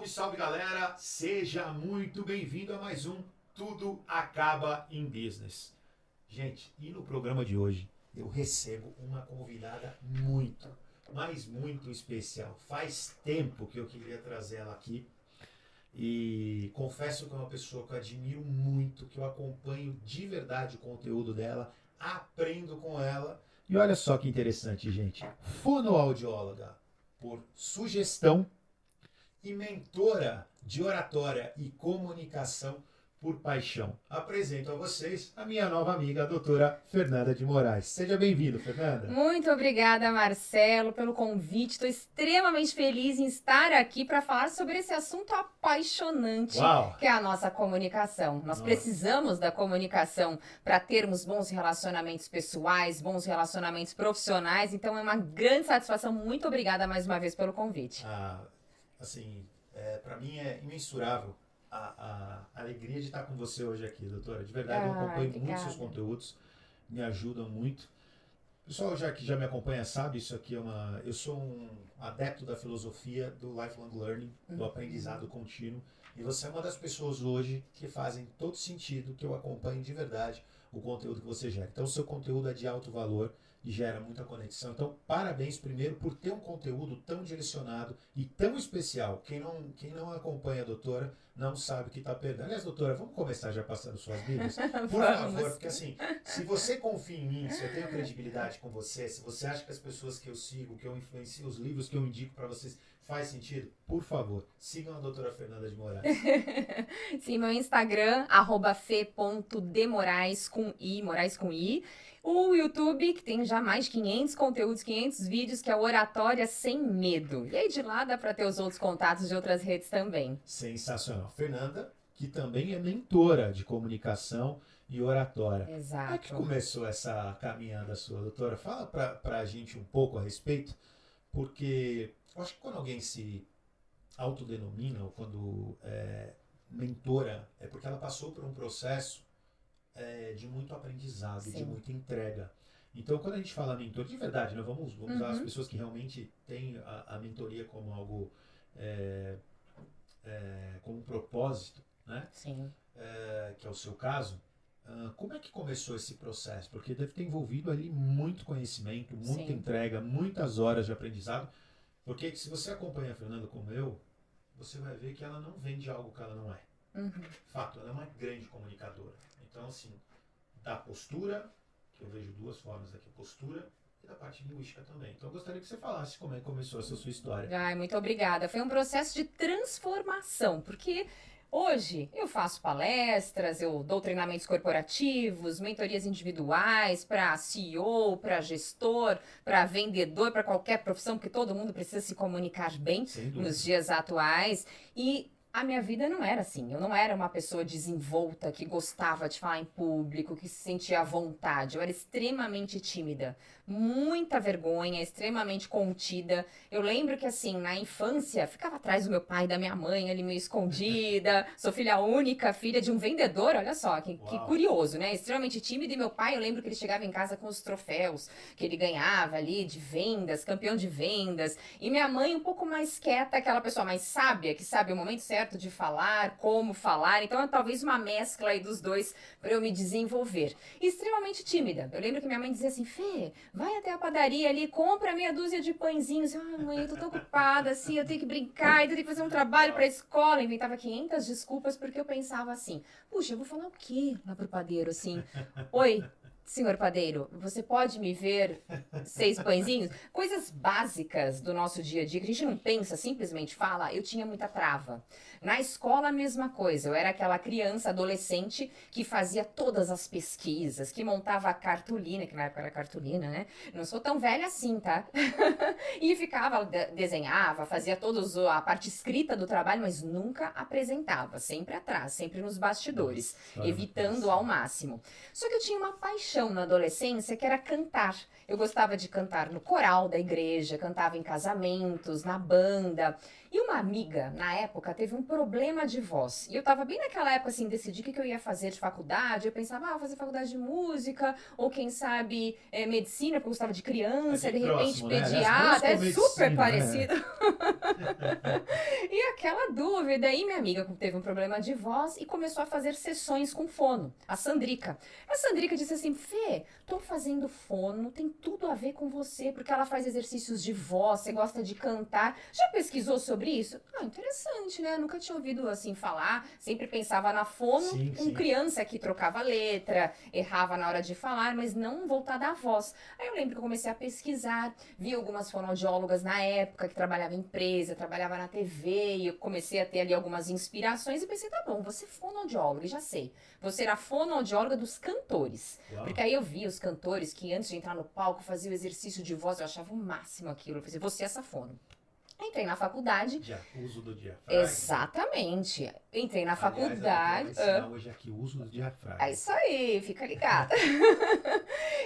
Salve, salve galera! Seja muito bem-vindo a mais um Tudo Acaba em Business. Gente, e no programa de hoje eu recebo uma convidada muito, mas muito especial. Faz tempo que eu queria trazer ela aqui e confesso que é uma pessoa que eu admiro muito, que eu acompanho de verdade o conteúdo dela, aprendo com ela. E olha só que interessante, gente. Fonoaudióloga por sugestão e mentora de oratória e comunicação por paixão. Apresento a vocês a minha nova amiga, a doutora Fernanda de Moraes. Seja bem-vindo, Fernanda. Muito obrigada, Marcelo, pelo convite. Estou extremamente feliz em estar aqui para falar sobre esse assunto apaixonante, que é a nossa comunicação. Nós precisamos da comunicação para termos bons relacionamentos pessoais, bons relacionamentos profissionais. Então é uma grande satisfação. Muito obrigada mais uma vez pelo convite. Assim, para mim é imensurável a alegria de estar com você hoje aqui, doutora. De verdade, eu acompanho muito seus conteúdos, me ajudam muito. O pessoal que já me acompanha sabe, isso aqui eu sou um adepto da filosofia do lifelong learning, do aprendizado contínuo, e você é uma das pessoas hoje que fazem todo sentido, que eu acompanho de verdade o conteúdo que você gera. Então, o seu conteúdo é de alto valor e gera muita conexão. Então, parabéns primeiro por ter um conteúdo tão direcionado e tão especial. Quem não acompanha a doutora não sabe o que está perdendo. Aliás, doutora, vamos começar já passando suas Bíblias? Por favor, porque assim, se você confia em mim, se eu tenho credibilidade com você, se você acha que as pessoas que eu sigo, que eu influencio, os livros que eu indico para vocês faz sentido, por favor, sigam a doutora Fernanda de Moraes. Sim, meu Instagram, @fe.demorais com i, Moraes com i. O YouTube, que tem já mais de 500 conteúdos, 500 vídeos, que é o Oratória Sem Medo. E aí de lá dá para ter os outros contatos de outras redes também. Sensacional. Fernanda, que também é mentora de comunicação e oratória. Exato. Como é que começou essa caminhada sua, doutora? Fala pra gente um pouco a respeito, porque eu acho que quando alguém se autodenomina ou quando é mentora, é porque ela passou por um processo de muito aprendizado, de muita entrega. Então, quando a gente fala mentor, de verdade, né, vamos usar as pessoas que realmente têm a mentoria como algo, como um propósito, né? Sim. Que é o seu caso. Como é que começou esse processo? Porque deve ter envolvido ali muito conhecimento, muita entrega, muitas horas de aprendizado. Porque se você acompanha a Fernanda como eu, você vai ver que ela não vende algo que ela não é. Fato, ela é uma grande comunicadora. Então, assim, da postura, que eu vejo duas formas aqui, postura e da parte linguística também. Então, eu gostaria que você falasse como é que começou essa sua história. Ai, muito obrigada. Foi um processo de transformação, porque hoje eu faço palestras, eu dou treinamentos corporativos, mentorias individuais para CEO, para gestor, para vendedor, para qualquer profissão, porque todo mundo precisa se comunicar bem nos dias atuais. E a minha vida não era assim. Eu não era uma pessoa desenvolta, que gostava de falar em público, que se sentia à vontade. Eu era extremamente tímida, muita vergonha, extremamente contida. Eu lembro que, assim, na infância, ficava atrás do meu pai e da minha mãe, ali meio escondida. Sou filha única, filha de um vendedor, olha só, que curioso, né? Extremamente tímida. E meu pai, eu lembro que ele chegava em casa com os troféus que ele ganhava ali de vendas, campeão de vendas. E minha mãe um pouco mais quieta, aquela pessoa mais sábia, que sabe o momento certo de falar, como falar. Então é talvez uma mescla aí dos dois para eu me desenvolver. E extremamente tímida. Eu lembro que minha mãe dizia assim: Fê, vai até a padaria ali, compra meia dúzia de pãezinhos. Mãe, eu tô tão ocupada, assim, eu tenho que brincar, eu tenho que fazer um trabalho pra escola. Eu inventava 500 desculpas porque eu pensava assim: puxa, eu vou falar o quê lá pro padeiro, assim? Oi, senhor padeiro, você pode me ver 6 pãezinhos? Coisas básicas do nosso dia a dia, que a gente não pensa, simplesmente fala. Eu tinha muita trava. Na escola, a mesma coisa. Eu era aquela criança, adolescente, que fazia todas as pesquisas, que montava a cartolina, que na época era cartolina, né? Não sou tão velha assim, tá? E ficava, desenhava, fazia toda a parte escrita do trabalho, mas nunca apresentava. Sempre atrás, sempre nos bastidores, evitando ao máximo. Só que eu tinha uma paixão na adolescência, que era cantar. Eu gostava de cantar no coral da igreja, cantava em casamentos, na banda. E uma amiga, na época, teve um problema de voz. E eu tava bem naquela época, assim, decidi o que eu ia fazer de faculdade. Eu pensava, vou fazer faculdade de música, ou quem sabe medicina, porque eu gostava de criança, de repente próximo, pediatra, né? é super medicina, parecido. Né? E aquela dúvida, aí minha amiga teve um problema de voz e começou a fazer sessões com fono, a Sandrica. A Sandrica disse assim, Fê, tô fazendo fono, tem tudo a ver com você, porque ela faz exercícios de voz, você gosta de cantar. Já pesquisou sobre isso? Ah, interessante, né? Nunca tinha ouvido assim falar, sempre pensava na fono, com criança que trocava letra, errava na hora de falar, mas não voltada à voz. Aí eu lembro que eu comecei a pesquisar, vi algumas fonoaudiólogas na época que trabalhava em empresa, trabalhava na TV, e eu comecei a ter ali algumas inspirações e pensei, tá bom, vou ser fonoaudióloga, já sei. Vou ser a fonoaudióloga dos cantores. Uau. Porque aí eu vi os cantores que antes de entrar no palco faziam exercício de voz, eu achava o máximo aquilo. Eu pensei, vou ser essa fono. Entrei na faculdade. Uso do diafragma. Exatamente. Entrei na faculdade. Hoje aqui o uso do diafragma. É isso aí, fica ligado.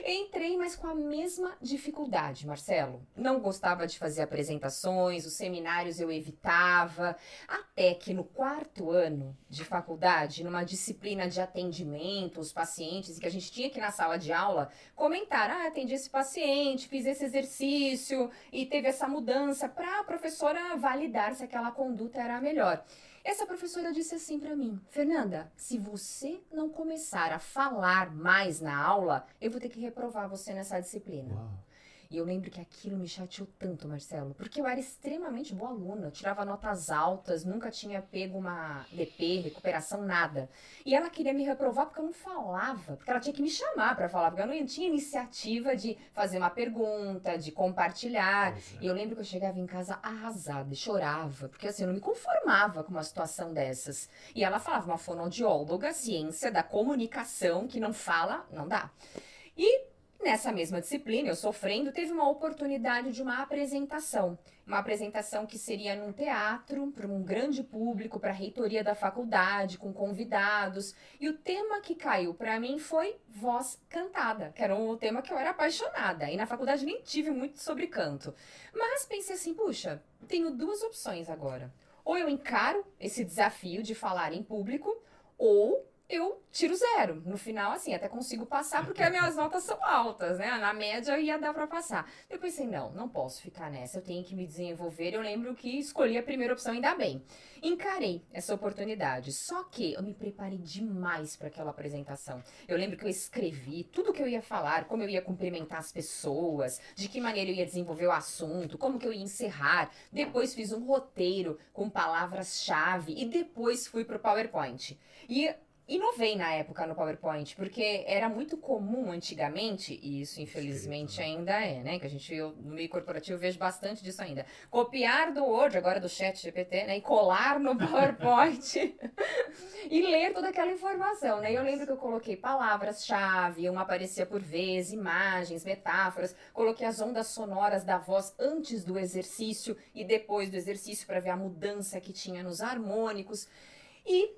Entrei, mas com a mesma dificuldade, Marcelo. Não gostava de fazer apresentações, os seminários eu evitava. Até que no 4º ano de faculdade, numa disciplina de atendimento aos pacientes, que a gente tinha que ir na sala de aula comentar, atendi esse paciente, fiz esse exercício e teve essa mudança para a professora validar se aquela conduta era a melhor. Essa professora disse assim pra mim, Fernanda, se você não começar a falar mais na aula, eu vou ter que reprovar você nessa disciplina. Uau. E eu lembro que aquilo me chateou tanto, Marcelo, porque eu era extremamente boa aluna, tirava notas altas, nunca tinha pego uma DP, recuperação, nada. E ela queria me reprovar porque eu não falava, porque ela tinha que me chamar para falar, porque eu não tinha iniciativa de fazer uma pergunta, de compartilhar. E eu lembro que eu chegava em casa arrasada e chorava, porque assim, eu não me conformava com uma situação dessas. E ela falava, uma fonoaudióloga, ciência da comunicação, que não fala, não dá. E nessa mesma disciplina, eu sofrendo, teve uma oportunidade de uma apresentação. Uma apresentação que seria num teatro, para um grande público, para a reitoria da faculdade, com convidados. E o tema que caiu para mim foi voz cantada, que era um tema que eu era apaixonada. E na faculdade nem tive muito sobre canto. Mas pensei assim, puxa, tenho 2 opções agora. Ou eu encaro esse desafio de falar em público, ou eu tiro 0. No final, assim, até consigo passar, porque as minhas notas são altas, né? Na média ia dar pra passar. Eu pensei, não posso ficar nessa, eu tenho que me desenvolver. Eu lembro que escolhi a primeira opção, ainda bem. Encarei essa oportunidade, só que eu me preparei demais para aquela apresentação. Eu lembro que eu escrevi tudo que eu ia falar, como eu ia cumprimentar as pessoas, de que maneira eu ia desenvolver o assunto, como que eu ia encerrar. Depois fiz um roteiro com palavras-chave e depois fui pro PowerPoint. E inovei na época no PowerPoint, porque era muito comum antigamente, e isso infelizmente ainda é, né? Que a gente, no meio corporativo, vejo bastante disso ainda. Copiar do Word, agora do ChatGPT, né? E colar no PowerPoint e ler toda aquela informação, né? E eu lembro que eu coloquei palavras-chave, uma aparecia por vez, imagens, metáforas, coloquei as ondas sonoras da voz antes do exercício e depois do exercício para ver a mudança que tinha nos harmônicos. E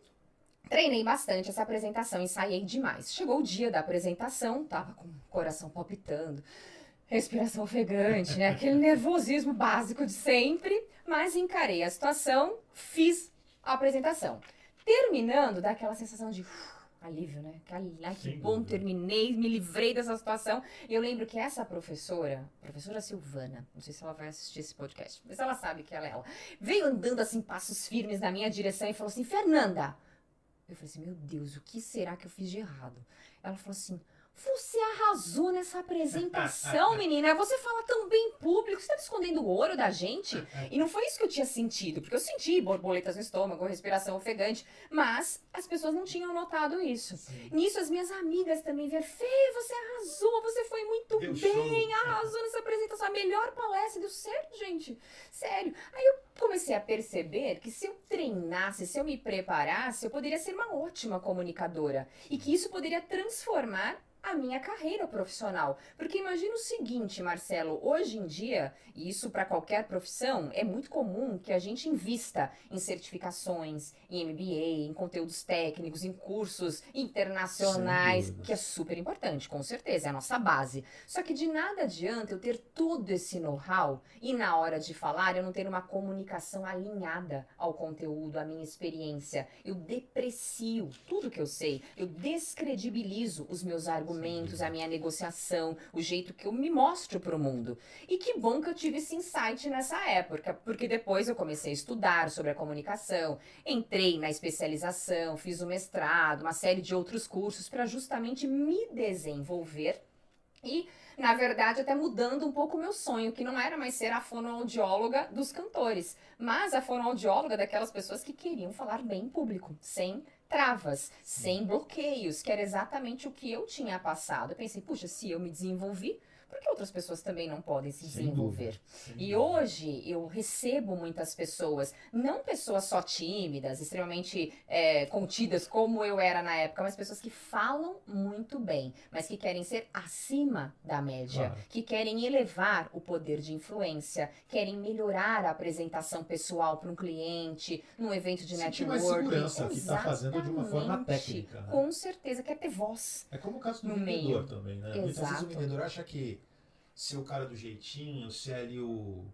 treinei bastante essa apresentação, ensaiei demais. Chegou o dia da apresentação, tava com o coração palpitando, respiração ofegante, né? Aquele nervosismo básico de sempre, mas encarei a situação, fiz a apresentação. Terminando, dá aquela sensação de alívio, né? Ai, que bom, terminei, me livrei dessa situação. E eu lembro que essa professora Silvana, não sei se ela vai assistir esse podcast, mas ela sabe que ela é ela, veio andando assim, passos firmes na minha direção e falou assim, Fernanda, eu falei assim, meu Deus, o que será que eu fiz de errado? Ela falou assim, você arrasou nessa apresentação, menina. Você fala tão bem em público, você tá escondendo o ouro da gente? E não foi isso que eu tinha sentido, porque eu senti borboletas no estômago, respiração ofegante, mas as pessoas não tinham notado isso. Sim. Nisso, as minhas amigas também vieram, Fê, você arrasou, você foi muito bem, arrasou nessa apresentação, a melhor palestra, deu certo, gente, sério. Aí eu comecei a perceber que se eu treinasse, se eu me preparasse, eu poderia ser uma ótima comunicadora e que isso poderia transformar a minha carreira profissional. Porque imagina o seguinte, Marcelo, hoje em dia, e isso para qualquer profissão, é muito comum que a gente invista em certificações, em MBA, em conteúdos técnicos, em cursos internacionais, que é super importante, com certeza, é a nossa base. Só que de nada adianta eu ter todo esse know-how e na hora de falar eu não ter uma comunicação alinhada ao conteúdo, à minha experiência. Eu deprecio tudo que eu sei, eu descredibilizo os meus argumentos argumentos, a minha negociação, o jeito que eu me mostro para o mundo. E que bom que eu tive esse insight nessa época, porque depois eu comecei a estudar sobre a comunicação, entrei na especialização, fiz o mestrado, uma série de outros cursos para justamente me desenvolver e, na verdade, até mudando um pouco o meu sonho, que não era mais ser a fonoaudióloga dos cantores, mas a fonoaudióloga daquelas pessoas que queriam falar bem em público, sem travas, sem bloqueios, que era exatamente o que eu tinha passado. Eu pensei, puxa, se eu me desenvolvi, por que outras pessoas também não podem se desenvolver? E hoje eu recebo muitas pessoas, não pessoas só tímidas, extremamente contidas como eu era na época, mas pessoas que falam muito bem, mas que querem ser acima da média, que querem elevar o poder de influência, querem melhorar a apresentação pessoal para um cliente, num evento de networking. Mais segurança, que está fazendo de uma forma técnica. Né? Com certeza, quer ter voz. É como o caso do vendedor também, né? Muitas vezes o vendedor acha que ser o cara do jeitinho, ser ali o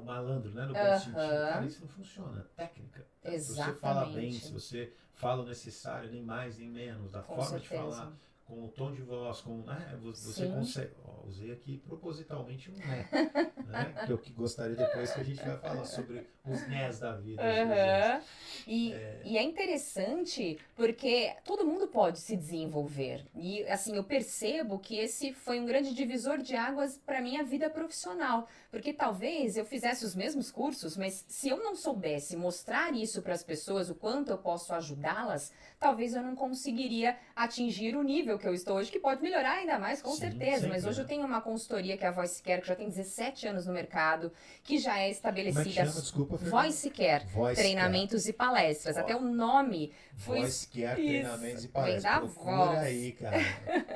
malandro, né? No bom sentido. Cara, isso não funciona. Técnica. Exatamente. Se você fala bem, se você fala o necessário, nem mais nem menos, da forma de falar, com o tom de voz, com, né? Você consegue. Usei aqui propositalmente um né? Que eu gostaria depois que a gente vai falar sobre os nés da vida. E é interessante porque todo mundo pode se desenvolver. E assim, eu percebo que esse foi um grande divisor de águas para minha vida profissional. Porque talvez eu fizesse os mesmos cursos, mas se eu não soubesse mostrar isso para as pessoas, o quanto eu posso ajudá-las, talvez eu não conseguiria atingir o nível que eu estou hoje, que pode melhorar ainda mais, com certeza. Mas hoje eu tenho uma consultoria que é a Voice Care, que já tem 17 anos no mercado, que já é estabelecida. Como é que chama? Desculpa, Voice Care, treinamentos e palestras. Até o nome foi... Voice Care, treinamentos e palestras. Procura aí, cara.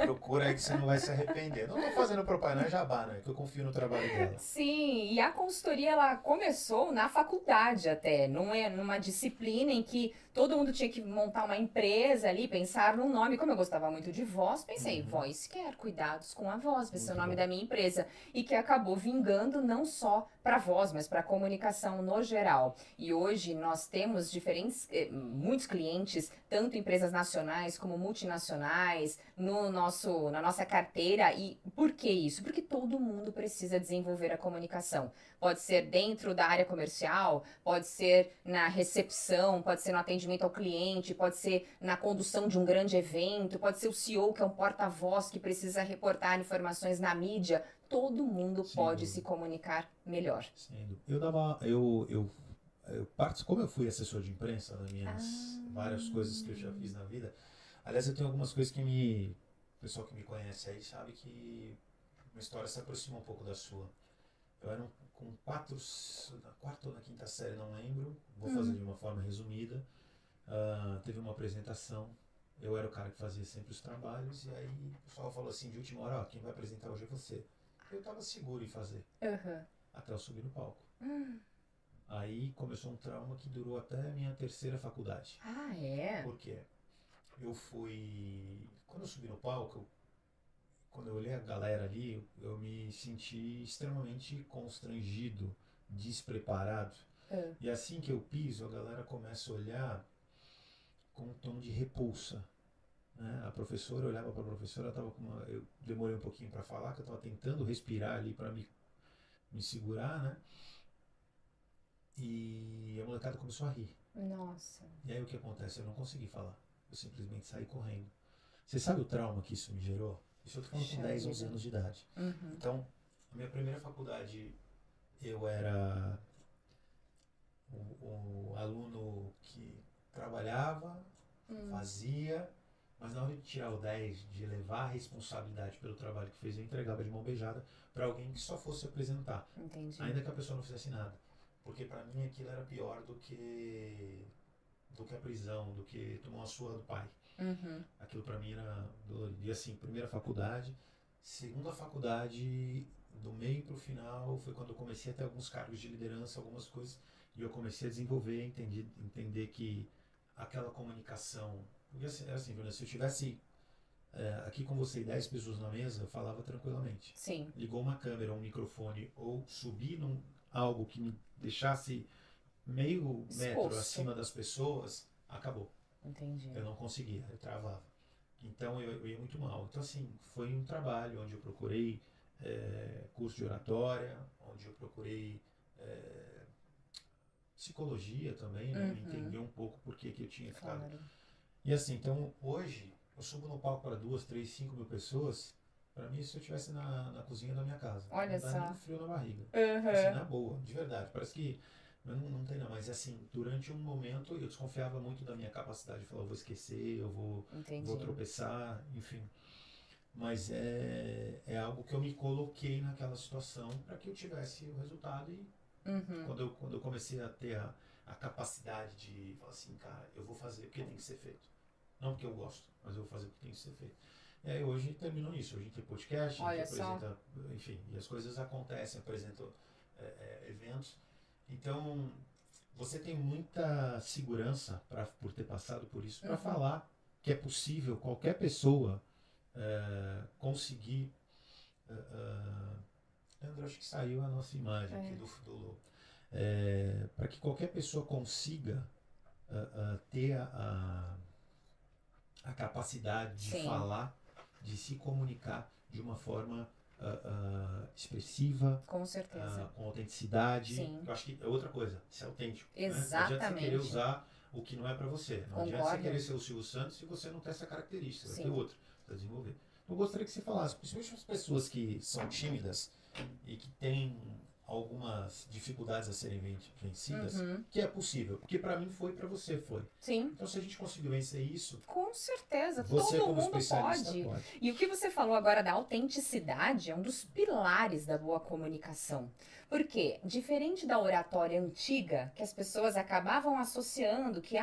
Procura aí que você não vai se arrepender. Não estou fazendo propaganda, jabá, né? Que eu confio no trabalho dela. Sim, e a consultoria, ela começou na faculdade até, numa disciplina em que todo mundo tinha que montar uma empresa ali, pensar num nome. Como eu gostava muito de voz, pensei, Voice Care, cuidados com a voz, vai ser o nome da minha empresa. E que acabou vingando não só para voz, mas para comunicação no geral. E hoje nós temos muitos clientes, tanto empresas nacionais como multinacionais, na nossa carteira. E por que isso? Porque todo mundo precisa desenvolver a comunicação. Pode ser dentro da área comercial, pode ser na recepção, pode ser no atendimento ao cliente, pode ser na condução de um grande evento, pode ser o CEO, que é um porta-voz que precisa reportar informações na mídia. Todo mundo pode se comunicar melhor. Como eu fui assessor de imprensa nas minhas várias coisas que eu já fiz na vida, aliás, eu tenho algumas coisas que o pessoal que me conhece aí sabe que uma história se aproxima um pouco da sua. Eu era com na quarta ou na quinta série, não lembro, vou fazer de uma forma resumida. Teve uma apresentação, eu era o cara que fazia sempre os trabalhos, e aí o pessoal falou assim, de última hora, quem vai apresentar hoje é você. Eu estava seguro em fazer, até eu subir no palco. Aí começou um trauma que durou até a minha terceira faculdade. Ah, é? Por quê? Quando eu subi no palco, quando eu olhei a galera ali, eu me senti extremamente constrangido, despreparado. E assim que eu piso, a galera começa a olhar com um tom de repulsa. Né? A professora, eu olhava para a professora, eu demorei um pouquinho para falar, que eu estava tentando respirar ali para me segurar, né? E a molecada começou a rir. Nossa. E aí o que acontece? Eu não consegui falar. Eu simplesmente saí correndo. Você sabe o trauma que isso me gerou? Isso eu tô falando com 10, 11 anos de idade. Então, a minha primeira faculdade, eu era o aluno que trabalhava, fazia, mas na hora de tirar o 10, de levar a responsabilidade pelo trabalho que fez, eu entregava de mão beijada para alguém que só fosse apresentar. Entendi. Ainda que a pessoa não fizesse nada. Porque para mim aquilo era pior do que a prisão, do que tomar uma surra do pai. Aquilo para mim era dolorido. E assim, primeira faculdade, segunda faculdade, do meio para o final, foi quando eu comecei a ter alguns cargos de liderança, algumas coisas, e eu comecei a desenvolver, entender que aquela comunicação, porque assim, se eu tivesse aqui com você e 10 pessoas na mesa, eu falava tranquilamente. Sim. Ligou uma câmera, um microfone, ou subi algo que me deixasse meio metro acima das pessoas, acabou. Entendi. Eu não conseguia, eu travava. Então eu ia muito mal. Então assim, foi um trabalho onde eu procurei curso de oratória, onde eu procurei psicologia também, né? Entender um pouco por que eu tinha ficado. Claro. E assim, então hoje eu subo no palco para 2, 3, 5 mil pessoas. Para mim, se eu estivesse na cozinha da minha casa. Olha não dá só. nem frio na barriga. Uhum. Assim, na boa, de verdade. Parece que não tem não, mas assim, durante um momento eu desconfiava muito da minha capacidade de falar, eu vou esquecer, eu vou tropeçar, enfim. Mas é algo que eu me coloquei naquela situação para que eu tivesse o resultado e quando eu comecei a ter a capacidade de falar assim, cara, eu vou fazer porque tem que ser feito. Não porque eu gosto, mas eu vou fazer porque tem que ser feito. E aí hoje terminou isso, hoje tem podcast, a gente apresenta, enfim, e as coisas acontecem, apresento eventos. Então, você tem muita segurança por ter passado por isso, para falar que é possível qualquer pessoa conseguir. Leandro, acho que saiu a nossa imagem aqui do para que qualquer pessoa consiga ter a capacidade de falar, de se comunicar de uma forma expressiva, com certeza, com autenticidade. Sim. Eu acho que é outra coisa, ser autêntico. Exatamente. Né? Não adianta você querer usar o que não é para você. Não Concordo. adianta você querer ser o Silvio Santos se você não tem essa característica. Vai ter outra para desenvolver. Eu gostaria que você falasse, principalmente as pessoas que são tímidas e que têm algumas dificuldades a serem vencidas, que é possível. Porque para mim foi, para você foi. Sim. Então se a gente conseguir vencer isso... Com certeza, você, todo como mundo pode. E o que você falou agora da autenticidade é um dos pilares da boa comunicação. Porque, diferente da oratória antiga, que as pessoas acabavam associando que,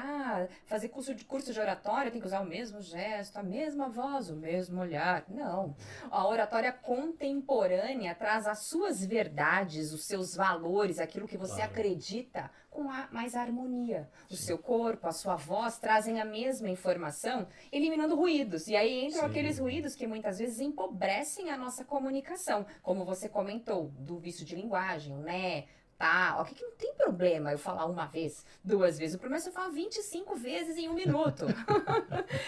fazer curso de oratória tem que usar o mesmo gesto, a mesma voz, o mesmo olhar. Não. A oratória contemporânea traz as suas verdades, os seus valores, aquilo que você acredita, com mais harmonia. O seu corpo, a sua voz trazem a mesma informação, eliminando ruídos. E aí entram aqueles ruídos que muitas vezes empobrecem a nossa comunicação. Como você comentou, do vício de linguagem, né? Tá, que não tem problema eu falar uma vez, 2 vezes. O problema é você falar 25 vezes em 1 minuto.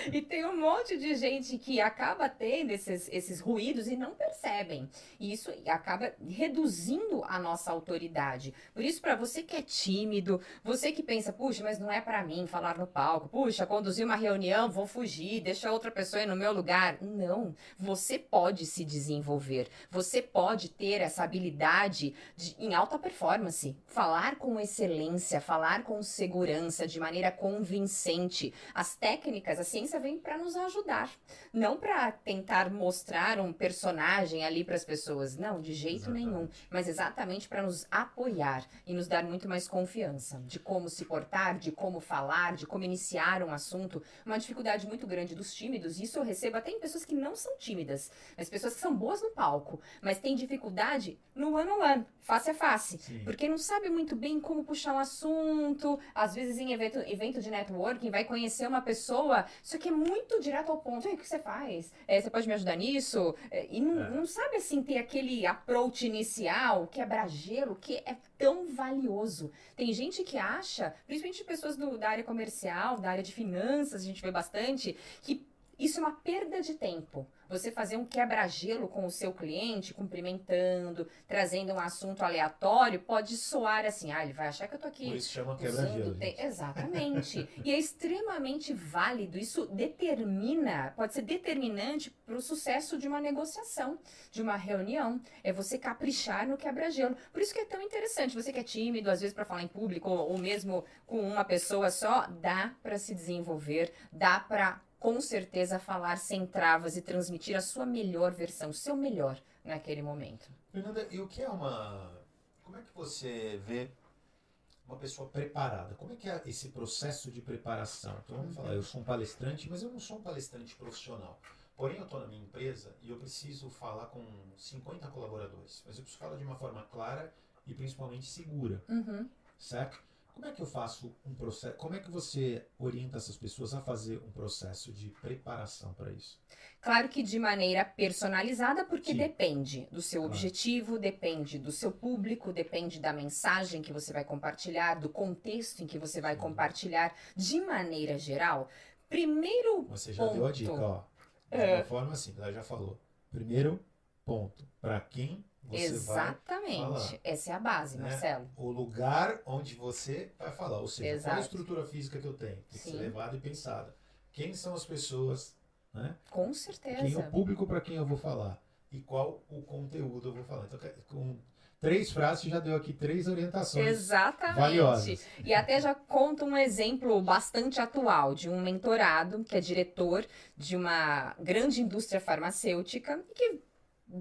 E tem um monte de gente que acaba tendo esses ruídos e não percebem. E isso acaba reduzindo a nossa autoridade. Por isso, para você que é tímido, você que pensa, puxa, mas não é para mim falar no palco. Puxa, conduzir uma reunião, vou fugir, deixa outra pessoa ir no meu lugar. Não, você pode se desenvolver. Você pode ter essa habilidade em alta performance. Falar com excelência, falar com segurança, de maneira convincente. As técnicas, a ciência vem para nos ajudar, não para tentar mostrar um personagem ali para as pessoas, não, de jeito nenhum, mas exatamente para nos apoiar e nos dar muito mais confiança de como se portar, de como falar, de como iniciar um assunto. Uma dificuldade muito grande dos tímidos, isso eu recebo até em pessoas que não são tímidas, mas pessoas que são boas no palco, mas têm dificuldade no one-on-one, face a face. Sim. Porque não sabe muito bem como puxar um assunto, às vezes em evento de networking, vai conhecer uma pessoa, só que é muito direto ao ponto. O que você faz? Você pode me ajudar nisso? E não sabe, assim, ter aquele approach inicial, quebra-gelo, que é tão valioso. Tem gente que acha, principalmente pessoas da área comercial, da área de finanças, a gente vê bastante, que isso é uma perda de tempo. Você fazer um quebra-gelo com o seu cliente, cumprimentando, trazendo um assunto aleatório, pode soar assim, ele vai achar que eu tô aqui... Por isso chama quebra-gelo. Exatamente. E é extremamente válido. Isso pode ser determinante para o sucesso de uma negociação, de uma reunião. É você caprichar no quebra-gelo. Por isso que é tão interessante. Você que é tímido, às vezes, para falar em público, ou mesmo com uma pessoa só, dá para se desenvolver, dá para... com certeza, falar sem travas e transmitir a sua melhor versão, o seu melhor naquele momento. Fernanda, e como é que você vê uma pessoa preparada? Como é que é esse processo de preparação? Então vamos falar, eu sou um palestrante, mas eu não sou um palestrante profissional. Porém, eu estou na minha empresa e eu preciso falar com 50 colaboradores, mas eu preciso falar de uma forma clara e principalmente segura, certo? Como é que eu faço um processo? Como é que você orienta essas pessoas a fazer um processo de preparação para isso? Claro que de maneira personalizada, porque depende do seu objetivo, depende do seu público, depende da mensagem que você vai compartilhar, do contexto em que você vai compartilhar. De maneira geral, primeiro Você já ponto... deu a dica, ó. De uma forma assim, ela já falou. Primeiro ponto, para quem você vai falar. Essa é a base, né? Marcelo. O lugar onde você vai falar, ou seja, Exato. qual a estrutura física que eu tenho, tem que ser levada e pensada. Quem são as pessoas, né? Com certeza. Quem é o público para quem eu vou falar e qual o conteúdo eu vou falar. Então, com 3 frases já deu aqui 3 orientações valiosas. E até já conto um exemplo bastante atual de um mentorado que é diretor de uma grande indústria farmacêutica e que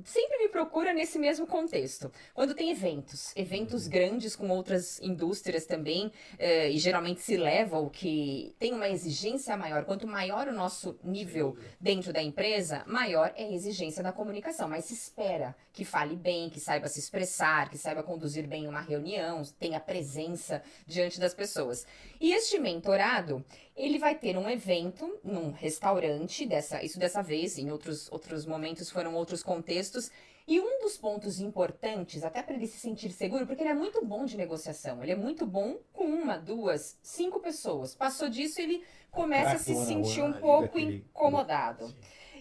sempre me procura nesse mesmo contexto. Quando tem eventos grandes com outras indústrias também, e geralmente se leva o que tem uma exigência maior. Quanto maior o nosso nível dentro da empresa, maior é a exigência da comunicação. Mas se espera que fale bem, que saiba se expressar, que saiba conduzir bem uma reunião, tenha presença diante das pessoas. E este mentorado, ele vai ter um evento num restaurante, isso dessa vez, em outros momentos foram outros contextos, e um dos pontos importantes, até para ele se sentir seguro, porque ele é muito bom de negociação, ele é muito bom com 1, 2, 5 pessoas. Passou disso, ele começa a se sentir um pouco incomodado. Sim.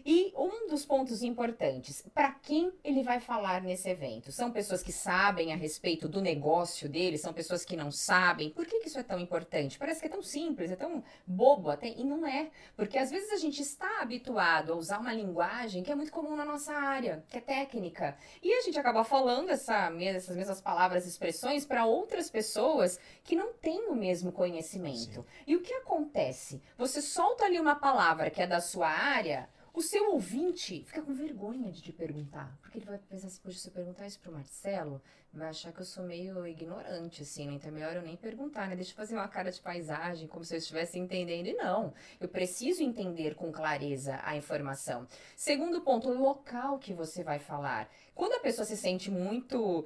E um dos pontos importantes, para quem ele vai falar nesse evento? São pessoas que sabem a respeito do negócio dele, são pessoas que não sabem. Por que isso é tão importante? Parece que é tão simples, é tão bobo até, e não é. Porque às vezes a gente está habituado a usar uma linguagem que é muito comum na nossa área, que é técnica. E a gente acaba falando essas mesmas palavras e expressões para outras pessoas que não têm o mesmo conhecimento. Sim. E o que acontece? Você solta ali uma palavra que é da sua área, o seu ouvinte fica com vergonha de te perguntar. Porque ele vai pensar assim, poxa, se eu perguntar isso pro Marcelo, vai achar que eu sou meio ignorante, assim, né? Então é melhor eu nem perguntar, né? Deixa eu fazer uma cara de paisagem, como se eu estivesse entendendo. E não, eu preciso entender com clareza a informação. Segundo ponto, o local que você vai falar. Quando a pessoa se sente muito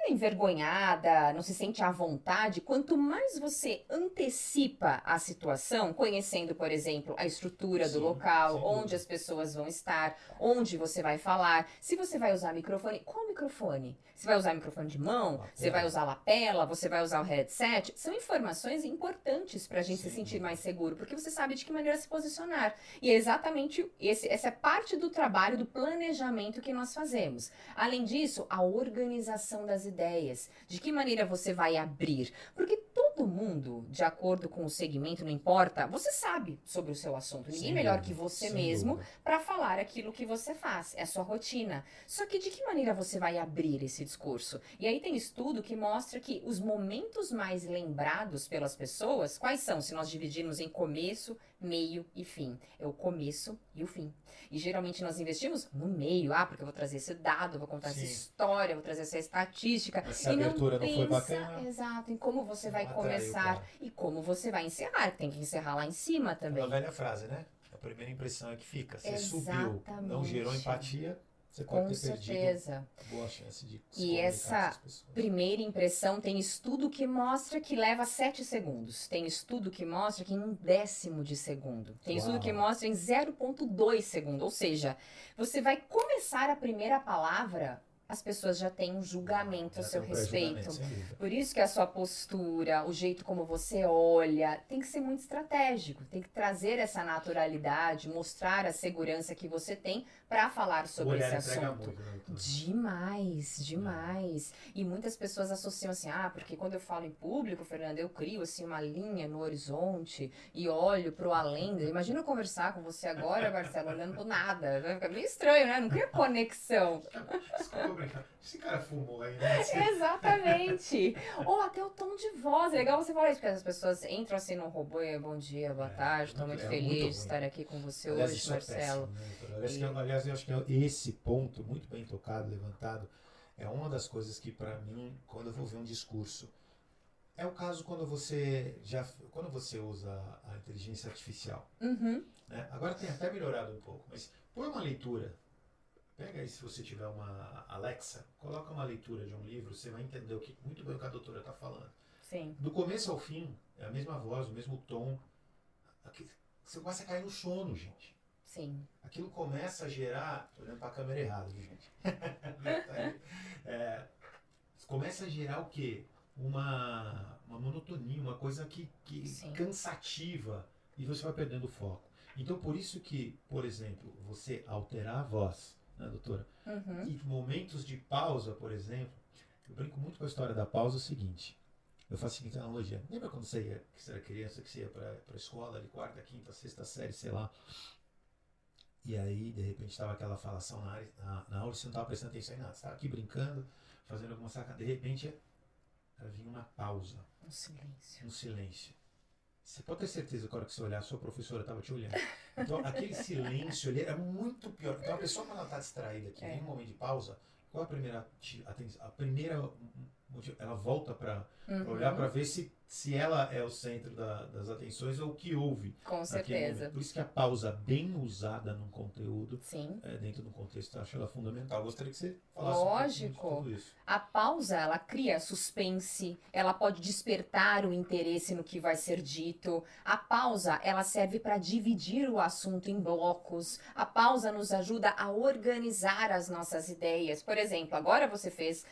envergonhada, não se sente à vontade, quanto mais você antecipa a situação, conhecendo, por exemplo, a estrutura do local, onde as pessoas vão estar, onde você vai falar, se você vai usar microfone, qual microfone? Você vai usar microfone de mão? Você vai usar lapela? Você vai usar o headset? São informações importantes para a gente se sentir mais seguro, porque você sabe de que maneira se posicionar. E é exatamente essa é parte do trabalho, do planejamento que nós fazemos. Além disso, a organização das ideias. De que maneira você vai abrir? Porque todo mundo, de acordo com o segmento, não importa, você sabe sobre o seu assunto. Ninguém melhor que você mesmo para falar aquilo que você faz. É a sua rotina. Só que de que maneira você vai abrir esse discurso? E aí tem estudo que mostra que os momentos mais lembrados pelas pessoas, quais são? Se nós dividirmos em começo, meio e fim. É o começo e o fim. E geralmente nós investimos no meio. Porque eu vou trazer esse dado, vou contar essa história, vou trazer essa estatística. Essa abertura não foi bacana. Exato, em como você vai começar e como você vai encerrar. Tem que encerrar lá em cima também. É uma velha frase, né? A primeira impressão é que fica. Você subiu, não gerou empatia, você pode ter perdido boa chance de se E essa primeira impressão tem estudo que mostra que leva 7 segundos. Tem estudo que mostra que em 1/10 de segundo. Tem estudo que mostra em 0,2 segundos. Ou seja, você vai começar a primeira palavra, as pessoas já têm um julgamento a seu respeito. Por isso que a sua postura, o jeito como você olha, tem que ser muito estratégico. Tem que trazer essa naturalidade, mostrar a segurança que você tem para falar sobre esse assunto. Demais, demais. E muitas pessoas associam assim, porque quando eu falo em público, Fernanda, eu crio assim uma linha no horizonte e olho pro além. Imagina eu conversar com você agora, Marcelo, olhando pro nada. Vai ficar meio estranho, né? Não cria conexão. Esse cara fumou aí, né? Exatamente. Ou até o tom de voz. É legal você falar isso, porque as pessoas entram assim no robô e bom dia, boa tarde, estou muito feliz de estar aqui com você hoje, Marcelo. Aliás, eu acho que esse ponto, muito bem tocado, levantado, é uma das coisas que, para mim, quando eu vou ver um discurso, é o caso quando você usa a inteligência artificial. Né? Agora tem até melhorado um pouco, mas põe uma leitura. Pega aí, se você tiver uma Alexa, coloca uma leitura de um livro, você vai entender muito bem o que a doutora está falando. Sim. Do começo ao fim, é a mesma voz, o mesmo tom. Você começa a cair no sono, gente. Sim. Aquilo começa a gerar... Tô olhando para a câmera errada, viu, gente? Começa a gerar o quê? Uma monotonia, uma coisa que cansativa. E você vai perdendo o foco. Então, por isso que, por exemplo, você alterar a voz, né, doutora? E momentos de pausa, por exemplo, eu brinco muito com a história da pausa, é o seguinte, eu faço a seguinte analogia. Lembra quando que você era criança, que você ia para a escola, de quarta, quinta, sexta série, sei lá, e aí, de repente, estava aquela falação na aula e você não estava prestando atenção em nada. Você estava aqui brincando, fazendo alguma sacada. De repente, vinha uma pausa. Um silêncio. Um silêncio. Você pode ter certeza que a hora que você olhar, a sua professora estava te olhando. Então, aquele silêncio ali era muito pior. Então, a pessoa, quando ela está distraída, que vem um momento de pausa, qual é a primeira atenção? A primeira, ela volta para olhar para ver se ela é o centro das atenções ou o que houve. Com certeza. Por isso que a pausa bem usada num conteúdo, Sim. Dentro do contexto, eu acho ela fundamental. Gostaria que você falasse um pouquinho de tudo isso. A pausa, ela cria suspense, ela pode despertar o interesse no que vai ser dito. A pausa, ela serve para dividir o assunto em blocos. A pausa nos ajuda a organizar as nossas ideias. Por exemplo, agora você fez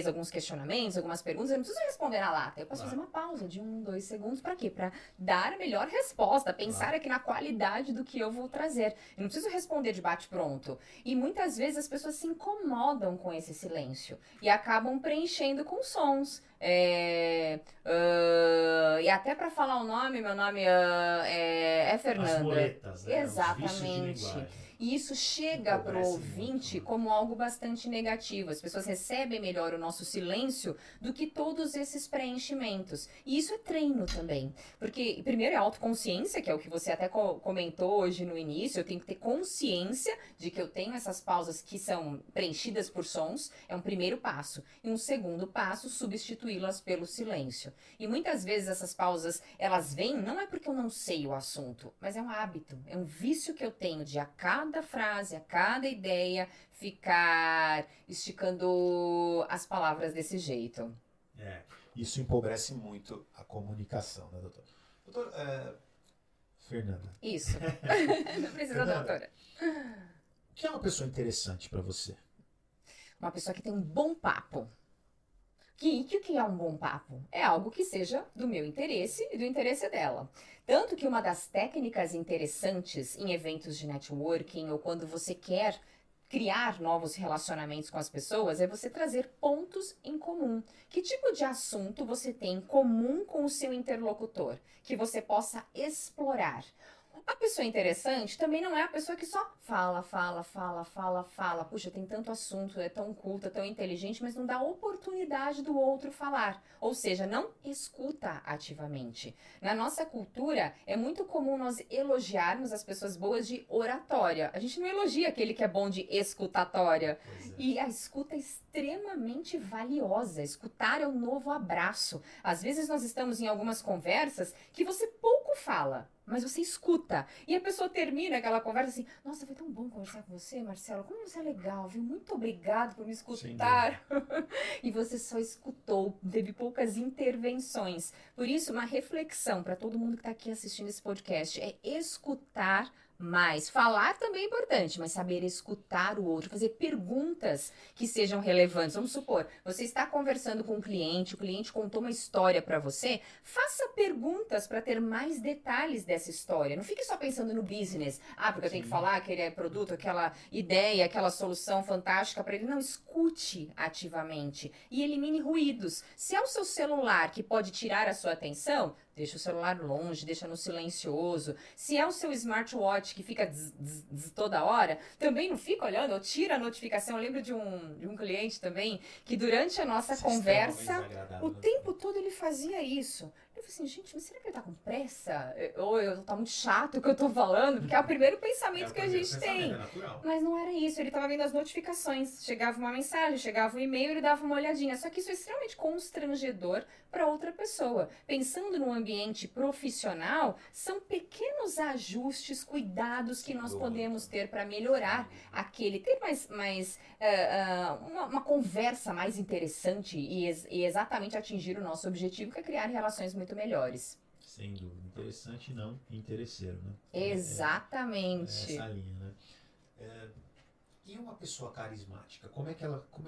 alguns questionamentos, algumas perguntas, eu não preciso responder na lata. Eu posso fazer uma pausa de 1, 2 segundos. Para quê? Para dar a melhor resposta, pensar aqui na qualidade do que eu vou trazer. Eu não preciso responder de bate-pronto. E muitas vezes as pessoas se incomodam com esse silêncio e acabam preenchendo com sons. E até para falar o nome, meu nome é Fernanda. As muletas, né? Exatamente. E isso chega para o ouvinte como algo bastante negativo. As pessoas recebem melhor o nosso silêncio do que todos esses preenchimentos. E isso é treino também. Porque, primeiro, é autoconsciência, que é o que você até comentou hoje no início. Eu tenho que ter consciência de que eu tenho essas pausas que são preenchidas por sons. É um primeiro passo. E um segundo passo, substituí-las pelo silêncio. E muitas vezes essas pausas, elas vêm, não é porque eu não sei o assunto, mas é um hábito, é um vício que eu tenho de a cada frase, a cada ideia, ficar esticando as palavras desse jeito. Isso empobrece muito a comunicação, né, doutor? Fernanda. Isso. Não precisa, Fernanda, doutora. O que é uma pessoa interessante para você? Uma pessoa que tem um bom papo. O que é um bom papo? É algo que seja do meu interesse e do interesse dela. Tanto que uma das técnicas interessantes em eventos de networking ou quando você quer criar novos relacionamentos com as pessoas é você trazer pontos em comum. Que tipo de assunto você tem em comum com o seu interlocutor que você possa explorar? A pessoa interessante também não é a pessoa que só fala. Puxa, tem tanto assunto, é tão culta, tão inteligente, mas não dá oportunidade do outro falar. Ou seja, não escuta ativamente. Na nossa cultura, é muito comum nós elogiarmos as pessoas boas de oratória. A gente não elogia aquele que é bom de escutatória. E a escuta é extremamente valiosa. Escutar é o novo abraço. Às vezes nós estamos em algumas conversas que você pouco fala, mas você escuta. E a pessoa termina aquela conversa assim, nossa, foi tão bom conversar com você, Marcelo, como você é legal, viu? Muito obrigado por me escutar. E você só escutou, teve poucas intervenções. Por isso, uma reflexão para todo mundo que está aqui assistindo esse podcast é escutar mais. Falar também é importante, mas saber escutar o outro, fazer perguntas que sejam relevantes. Vamos supor, você está conversando com um cliente, o cliente contou uma história para você, faça perguntas para ter mais detalhes dessa história. Não fique só pensando no business. Porque eu tenho que falar aquele produto, aquela ideia, aquela solução fantástica para ele. Não, escute ativamente e elimine ruídos. Se é o seu celular que pode tirar a sua atenção, deixa o celular longe, deixa no silencioso. Se é o seu smartwatch que fica toda hora, também não fica olhando, ou tira a notificação. Eu lembro de um cliente também, que durante a nossa conversa, o tempo todo ele fazia isso. Eu falei assim, gente, mas será que ele tá com pressa? Ou tá muito chato o que eu tô falando? Porque é o primeiro pensamento que a gente tem. Mas não era isso, ele tava vendo as notificações. Chegava uma mensagem, chegava um e-mail, ele dava uma olhadinha. Só que isso é extremamente constrangedor para outra pessoa. Pensando num ambiente profissional, são pequenos ajustes, cuidados que nós podemos ter para melhorar aquele, ter uma conversa mais interessante e exatamente atingir o nosso objetivo, que é criar relações muito melhores. Sem dúvida. Interessante e não interesseiro, né? Exatamente. Essa linha, né? E uma pessoa carismática? Como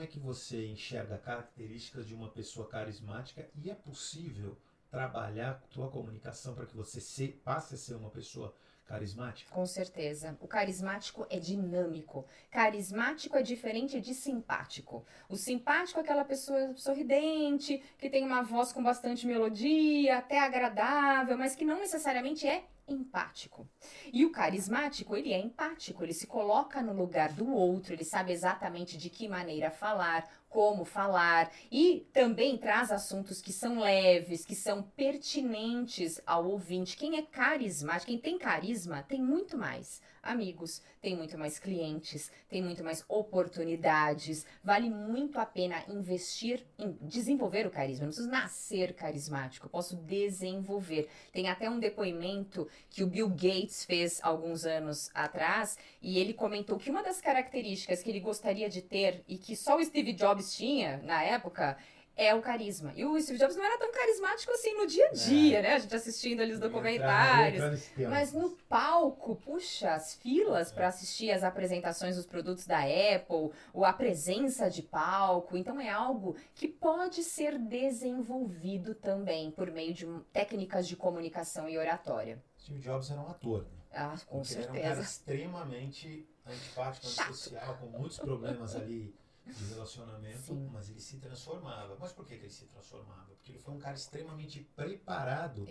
é que você enxerga características de uma pessoa carismática e é possível trabalhar a tua comunicação para que você passe a ser uma pessoa carismática? Com certeza. O carismático é dinâmico. Carismático é diferente de simpático. O simpático é aquela pessoa sorridente, que tem uma voz com bastante melodia, até agradável, mas que não necessariamente é empático. E o carismático, ele é empático, ele se coloca no lugar do outro, ele sabe exatamente de que maneira falar, como falar, e também traz assuntos que são leves, que são pertinentes ao ouvinte. Quem é carismático, quem tem carisma, tem muito mais amigos, tem muito mais clientes, tem muito mais oportunidades. Vale muito a pena investir em desenvolver o carisma. Eu não preciso nascer carismático, eu posso desenvolver. Tem até um depoimento que o Bill Gates fez alguns anos atrás, e ele comentou que uma das características que ele gostaria de ter e que só o Steve Jobs tinha na época é o carisma. E o Steve Jobs não era tão carismático assim no dia a dia, né? A gente assistindo ali os documentários. Mas no palco, puxa, as filas para assistir as apresentações dos produtos da Apple, ou a presença de palco. Então é algo que pode ser desenvolvido também por meio de técnicas de comunicação e oratória. Steve Jobs era um ator, né? Ah, com certeza. Ele era um cara extremamente antipático, antissocial, com muitos problemas ali de relacionamento, sim, mas ele se transformava. Mas por que ele se transformava? Porque ele foi um cara extremamente preparado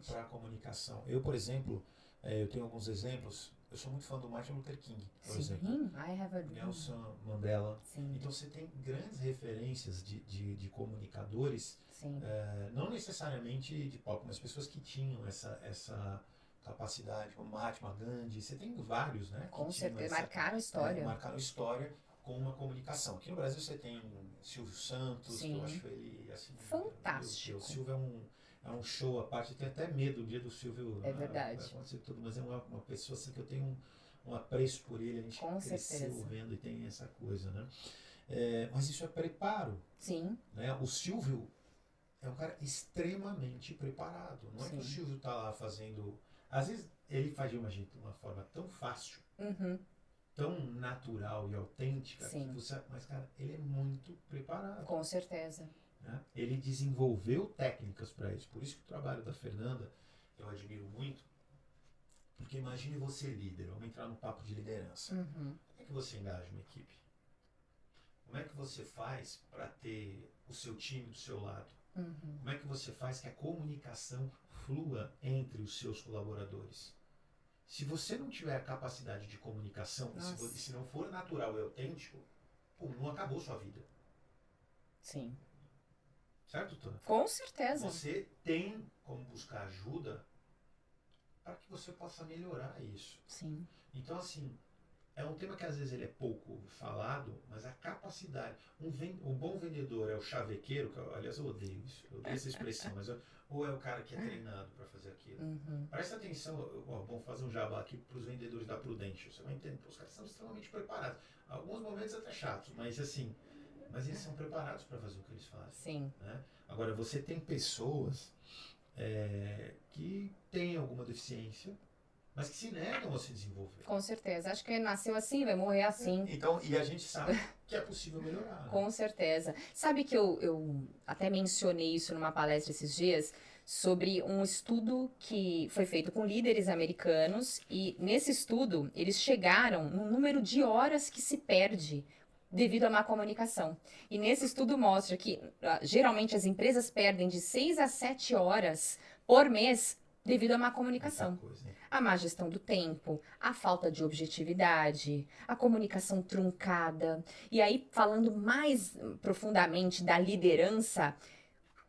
para a comunicação. Eu, por exemplo, eu tenho alguns exemplos. Eu sou muito fã do Martin Luther King, por exemplo. Nelson Mandela. Sim. Então você tem grandes referências de comunicadores, não necessariamente de palco, mas pessoas que tinham essa capacidade, como Mahatma Gandhi. Você tem vários, né? Com certeza, marcaram história. Marcaram história com uma comunicação. Aqui no Brasil você tem Silvio Santos, sim, que eu acho ele assim, fantástico. O Silvio é um show à parte. Eu tenho até medo do dia do Silvio. É verdade. Vai acontecer tudo, mas é uma pessoa assim, que eu tenho um apreço por ele. A gente com cresceu certeza vendo e tem essa coisa, né? Mas isso é preparo. Sim. Né? O Silvio é um cara extremamente preparado. Não é, sim, que o Silvio está lá fazendo... Às vezes ele faz de uma forma tão fácil, tão natural e autêntica, sim, que você... Mas, cara, ele é muito preparado. Com certeza. Né? Ele desenvolveu técnicas para isso. Por isso que o trabalho da Fernanda eu admiro muito, porque imagine você líder, vamos entrar no papo de liderança. Como é que você engaja uma equipe? Como é que você faz para ter o seu time do seu lado? Como é que você faz que a comunicação flua entre os seus colaboradores? Se você não tiver a capacidade de comunicação, e se não for natural e autêntico, não acabou sua vida. Sim. Certo, Tânia? Com certeza. Você tem como buscar ajuda para que você possa melhorar isso. Sim. Então, assim, é um tema que às vezes ele é pouco falado, mas a capacidade... O bom vendedor é o chavequeiro, que aliás eu odeio isso, eu odeio essa expressão, mas ou é o cara que é treinado para fazer aquilo. Presta atenção, vamos fazer um jabá aqui para os vendedores da Prudential, você vai entender, os caras são extremamente preparados. Alguns momentos até chatos, mas assim, eles são preparados para fazer o que eles fazem. Sim. Né? Agora, você tem pessoas que têm alguma deficiência, mas que se negam a se desenvolver. Com certeza. Acho que nasceu assim, vai morrer assim. Então, e a gente sabe que é possível melhorar. Né? Com certeza. Sabe que eu até mencionei isso numa palestra esses dias, sobre um estudo que foi feito com líderes americanos, e nesse estudo eles chegaram no número de horas que se perde devido à má comunicação. E nesse estudo mostra que geralmente as empresas perdem de 6 a 7 horas por mês devido à má comunicação. A má gestão do tempo, a falta de objetividade, a comunicação truncada. E aí, falando mais profundamente da liderança,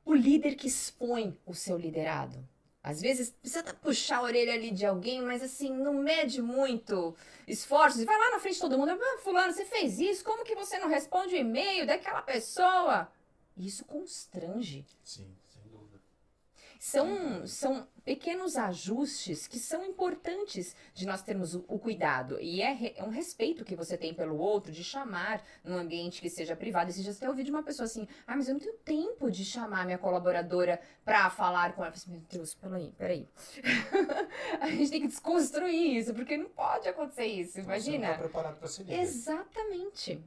o líder que expõe o seu liderado. Às vezes, precisa puxar a orelha ali de alguém, mas assim, não mede muito esforços. E vai lá na frente de todo mundo. Fulano, você fez isso? Como que você não responde o e-mail daquela pessoa? Isso constrange. Sim, sem dúvida. São pequenos ajustes que são importantes de nós termos o cuidado. E é um respeito que você tem pelo outro, de chamar num ambiente que seja privado. Esses dias até ouvi de uma pessoa assim, mas eu não tenho tempo de chamar minha colaboradora pra falar com ela. Eu falei, meu Deus, peraí. A gente tem que desconstruir isso, porque não pode acontecer isso, imagina. Você não tá preparado pra ser líder. Exatamente.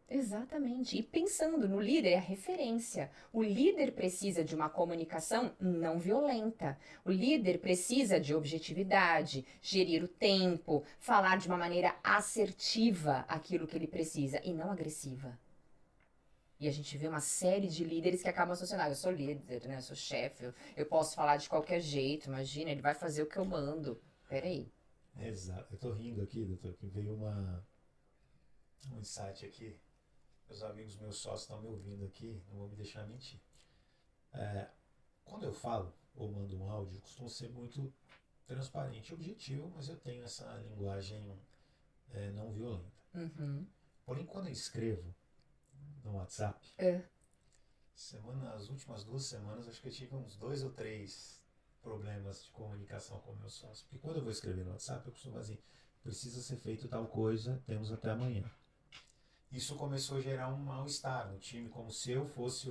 Exatamente. E pensando no líder, é a referência. O líder precisa de uma comunicação não violenta. O líder precisa de objetividade, gerir o tempo, falar de uma maneira assertiva aquilo que ele precisa e não agressiva. E a gente vê uma série de líderes que acabam associando. Eu sou líder, né? Eu sou chefe, eu posso falar de qualquer jeito. Imagina, ele vai fazer o que eu mando. Peraí. Exato. Eu tô rindo aqui, doutor, que veio um insight aqui. Meus amigos, meus sócios estão me ouvindo aqui, não vou me deixar mentir. Quando eu falo ou mando um áudio, eu costumo ser muito transparente e objetivo, mas eu tenho essa linguagem não violenta. Uhum. Porém, quando eu escrevo no WhatsApp, as últimas 2 semanas, acho que eu tive uns 2 ou 3 problemas de comunicação com meus sócios. Porque quando eu vou escrever no WhatsApp, eu costumo dizer, precisa ser feito tal coisa, temos até amanhã. Isso começou a gerar um mal-estar no time, como se eu fosse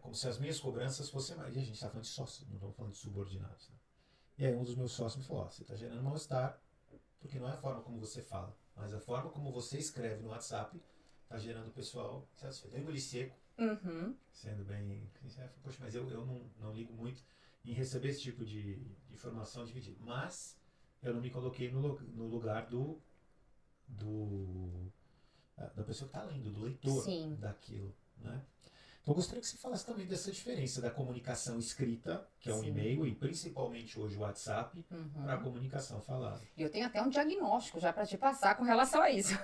como se as minhas cobranças fossem mais. E a gente está falando de sócios, não estamos falando de subordinados. Né? E aí um dos meus sócios me falou, você está gerando mal-estar, porque não é a forma como você fala, mas a forma como você escreve no WhatsApp está gerando o pessoal satisfeito. Eu engoli seco, sendo bem... Poxa, mas eu não ligo muito em receber esse tipo de informação dividida. Mas eu não me coloquei no lugar da pessoa que está lendo, do leitor. Sim. Daquilo, né? Então eu gostaria que você falasse também dessa diferença da comunicação escrita, que é um Sim. e-mail, e principalmente hoje o WhatsApp, para a comunicação falada. E eu tenho até um diagnóstico já para te passar com relação a isso.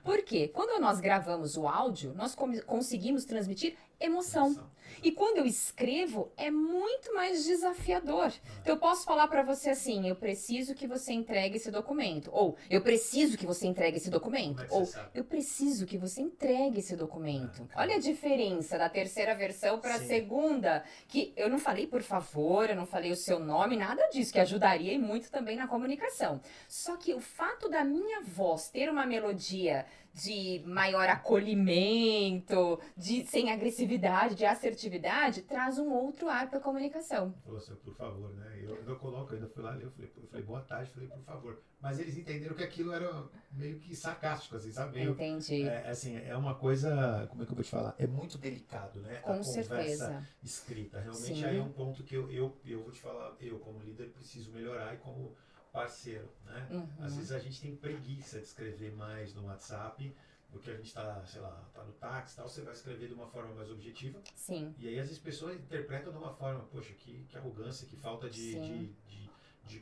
Por quê? Quando nós gravamos o áudio, nós conseguimos transmitir emoção. E quando eu escrevo, é muito mais desafiador. Então eu posso falar para você assim, eu preciso que você entregue esse documento. Ou, eu preciso que você entregue esse documento. Ou, eu preciso que você entregue esse documento. Olha a diferença da terceira versão para a segunda. Que eu não falei por favor, eu não falei o seu nome, nada disso, que ajudaria e muito também na comunicação. Só que o fato da minha voz ter uma melodia de maior acolhimento, sem agressividade, de assertividade, traz um outro ar para a comunicação. Falou assim, por favor, né? Eu ainda fui lá, eu falei boa tarde, falei por favor. Mas eles entenderam que aquilo era meio que sarcástico, assim, sabe? Entendi. Assim, é uma coisa, como é que eu vou te falar? É muito delicado, né? Com a certeza. Conversa escrita. Realmente Sim. aí é um ponto que eu vou te falar, eu como líder preciso melhorar e como parceiro, né? Às vezes a gente tem preguiça de escrever mais no WhatsApp, porque a gente está, sei lá, tá no táxi e tal, você vai escrever de uma forma mais objetiva. Sim. E aí às vezes as pessoas interpretam de uma forma, poxa, que arrogância, que falta de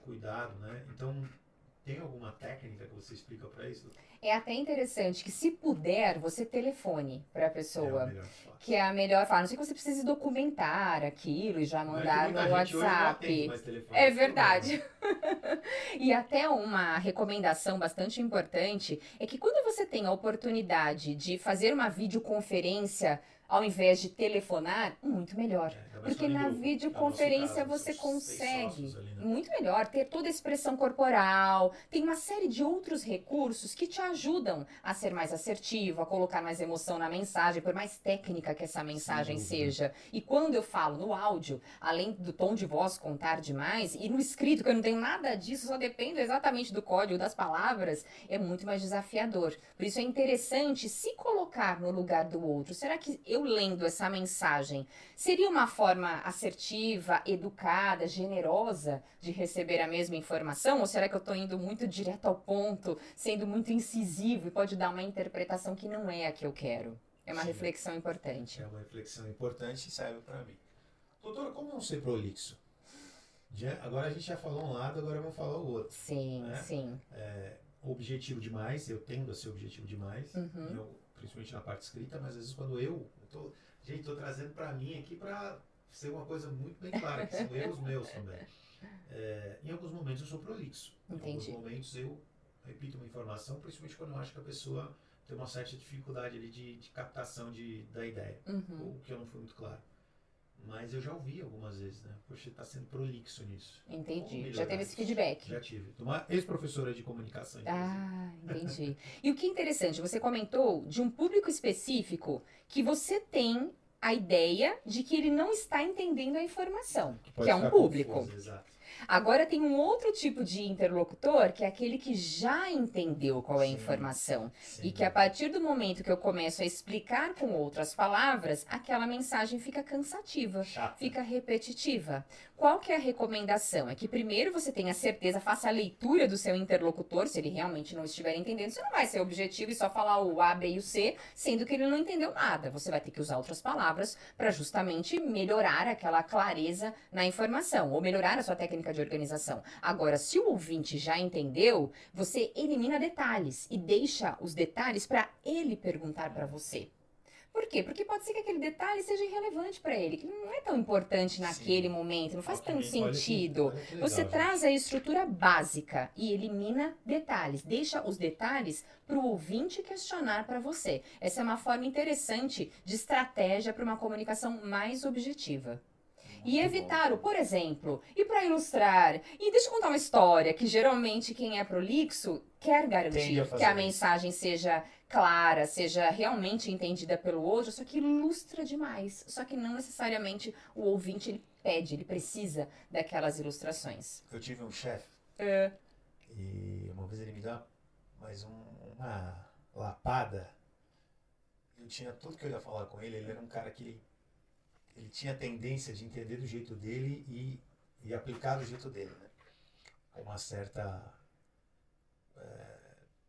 cuidado, né? Então, tem alguma técnica que você explica para isso? É até interessante que, se puder, você telefone para a pessoa. Que é a melhor forma. Não sei que você precise documentar aquilo e já mandar no WhatsApp. É verdade. E até uma recomendação bastante importante é que quando você tem a oportunidade de fazer uma videoconferência ao invés de telefonar, muito melhor. Porque na videoconferência você consegue, muito melhor, ter toda a expressão corporal, tem uma série de outros recursos que te ajudam a ser mais assertivo, a colocar mais emoção na mensagem, por mais técnica que essa mensagem seja. E quando eu falo no áudio, além do tom de voz contar demais, e no escrito, que eu não tenho nada disso, só dependo exatamente do código das palavras, é muito mais desafiador. Por isso é interessante se colocar no lugar do outro. Será que eu lendo essa mensagem seria uma forma assertiva, educada, generosa de receber a mesma informação? Ou será que eu estou indo muito direto ao ponto, sendo muito incisivo e pode dar uma interpretação que não é a que eu quero? É uma reflexão importante. É uma reflexão importante e serve para mim. Doutora, como não ser prolixo? Agora a gente já falou um lado, agora vamos falar o outro. Sim, né? Sim. Objetivo demais, eu tendo a ser objetivo demais, principalmente na parte escrita, mas às vezes quando eu tô trazendo para mim aqui para ser uma coisa muito bem clara, que são erros meus também. Em alguns momentos eu sou prolixo. Entendi. Em alguns momentos eu repito uma informação, principalmente quando eu acho que a pessoa tem uma certa dificuldade ali de captação da ideia, ou que eu não fui muito claro. Mas eu já ouvi algumas vezes, né? Poxa, tá sendo prolixo nisso. Entendi. Já teve esse feedback? Já tive. Uma ex-professora de comunicação. Entendi. E o que é interessante, você comentou de um público específico que você tem a ideia de que ele não está entendendo a informação, que é um público. Confuso, exato. Agora tem um outro tipo de interlocutor, que é aquele que já entendeu qual é a Sim, informação. sim. E que a partir do momento que eu começo a explicar com outras palavras, aquela mensagem fica cansativa, Chata. fica repetitiva. Qual que é a recomendação? É que primeiro você tenha certeza, faça a leitura do seu interlocutor, se ele realmente não estiver entendendo, você não vai ser objetivo e só falar o A, B e o C, sendo que ele não entendeu nada. Você vai ter que usar outras palavras para justamente melhorar aquela clareza na informação, ou melhorar a sua técnica de organização. Agora, se o ouvinte já entendeu, você elimina detalhes e deixa os detalhes para ele perguntar para você. Por quê? Porque pode ser que aquele detalhe seja irrelevante para ele, que não é tão importante naquele momento, não faz tanto sentido. Olha que legal, Você traz a estrutura básica e elimina detalhes, deixa os detalhes para o ouvinte questionar para você. Essa é uma forma interessante de estratégia para uma comunicação mais objetiva. E evitar o, por exemplo, e para ilustrar, e deixa eu contar uma história, que geralmente quem é prolixo quer garantir que a mensagem seja clara, seja realmente entendida pelo outro, só que ilustra demais. Só que não necessariamente o ouvinte ele pede, ele precisa daquelas ilustrações. Eu tive um chefe e uma vez ele me deu uma lapada. Eu tinha tudo que eu ia falar com ele. Ele era um cara que ele tinha tendência de entender do jeito dele e aplicar do jeito dele, né? Com uma certa...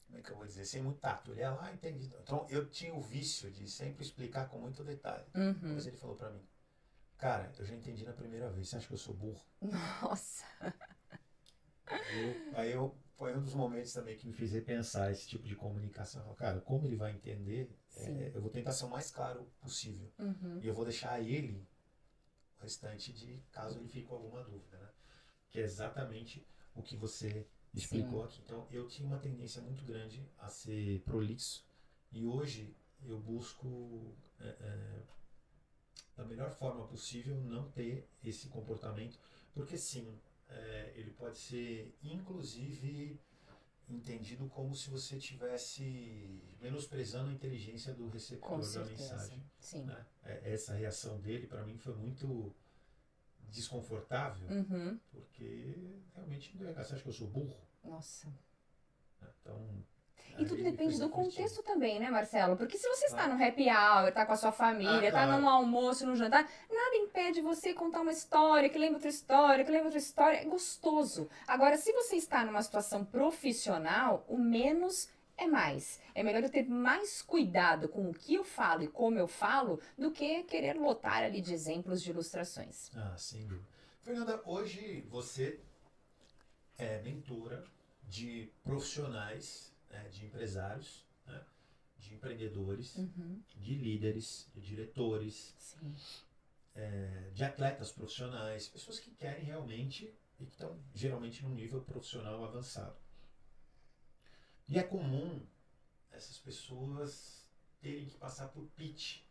como é que eu vou dizer? Sem muito tato. Ele ia lá, entendi. Então, eu tinha o vício de sempre explicar com muito detalhe. Mas ele falou pra mim, cara, eu já entendi na primeira vez. Você acha que eu sou burro? Nossa! Foi um dos momentos também que me fez repensar esse tipo de comunicação. Eu falei, cara, como ele vai entender, eu vou tentar ser o mais claro possível. E eu vou deixar a ele o restante de caso ele fique com alguma dúvida, né? Que é exatamente o que você explicou aqui. Então, eu tinha uma tendência muito grande a ser prolixo e hoje eu busco, da melhor forma possível, não ter esse comportamento, porque sim, ele pode ser, inclusive, entendido como se você estivesse menosprezando a inteligência do receptor da mensagem. Sim. Né? Essa reação dele, para mim, foi muito desconfortável, porque realmente, você acha que eu sou burro? Nossa. Então, e tudo depende do contexto também, né, Marcelo? Porque se você está no happy hour, está com a sua família, está num almoço, num jantar, nada impede você contar uma história, que lembra outra história, que lembra outra história. É gostoso. Agora, se você está numa situação profissional, o menos é mais. É melhor eu ter mais cuidado com o que eu falo e como eu falo do que querer lotar ali de exemplos de ilustrações. Sem dúvida. Fernanda, hoje você é mentora de profissionais, de empresários, né, de empreendedores, de líderes, de diretores, de atletas profissionais, pessoas que querem realmente e que estão geralmente num nível profissional avançado. E é comum essas pessoas terem que passar por pitch,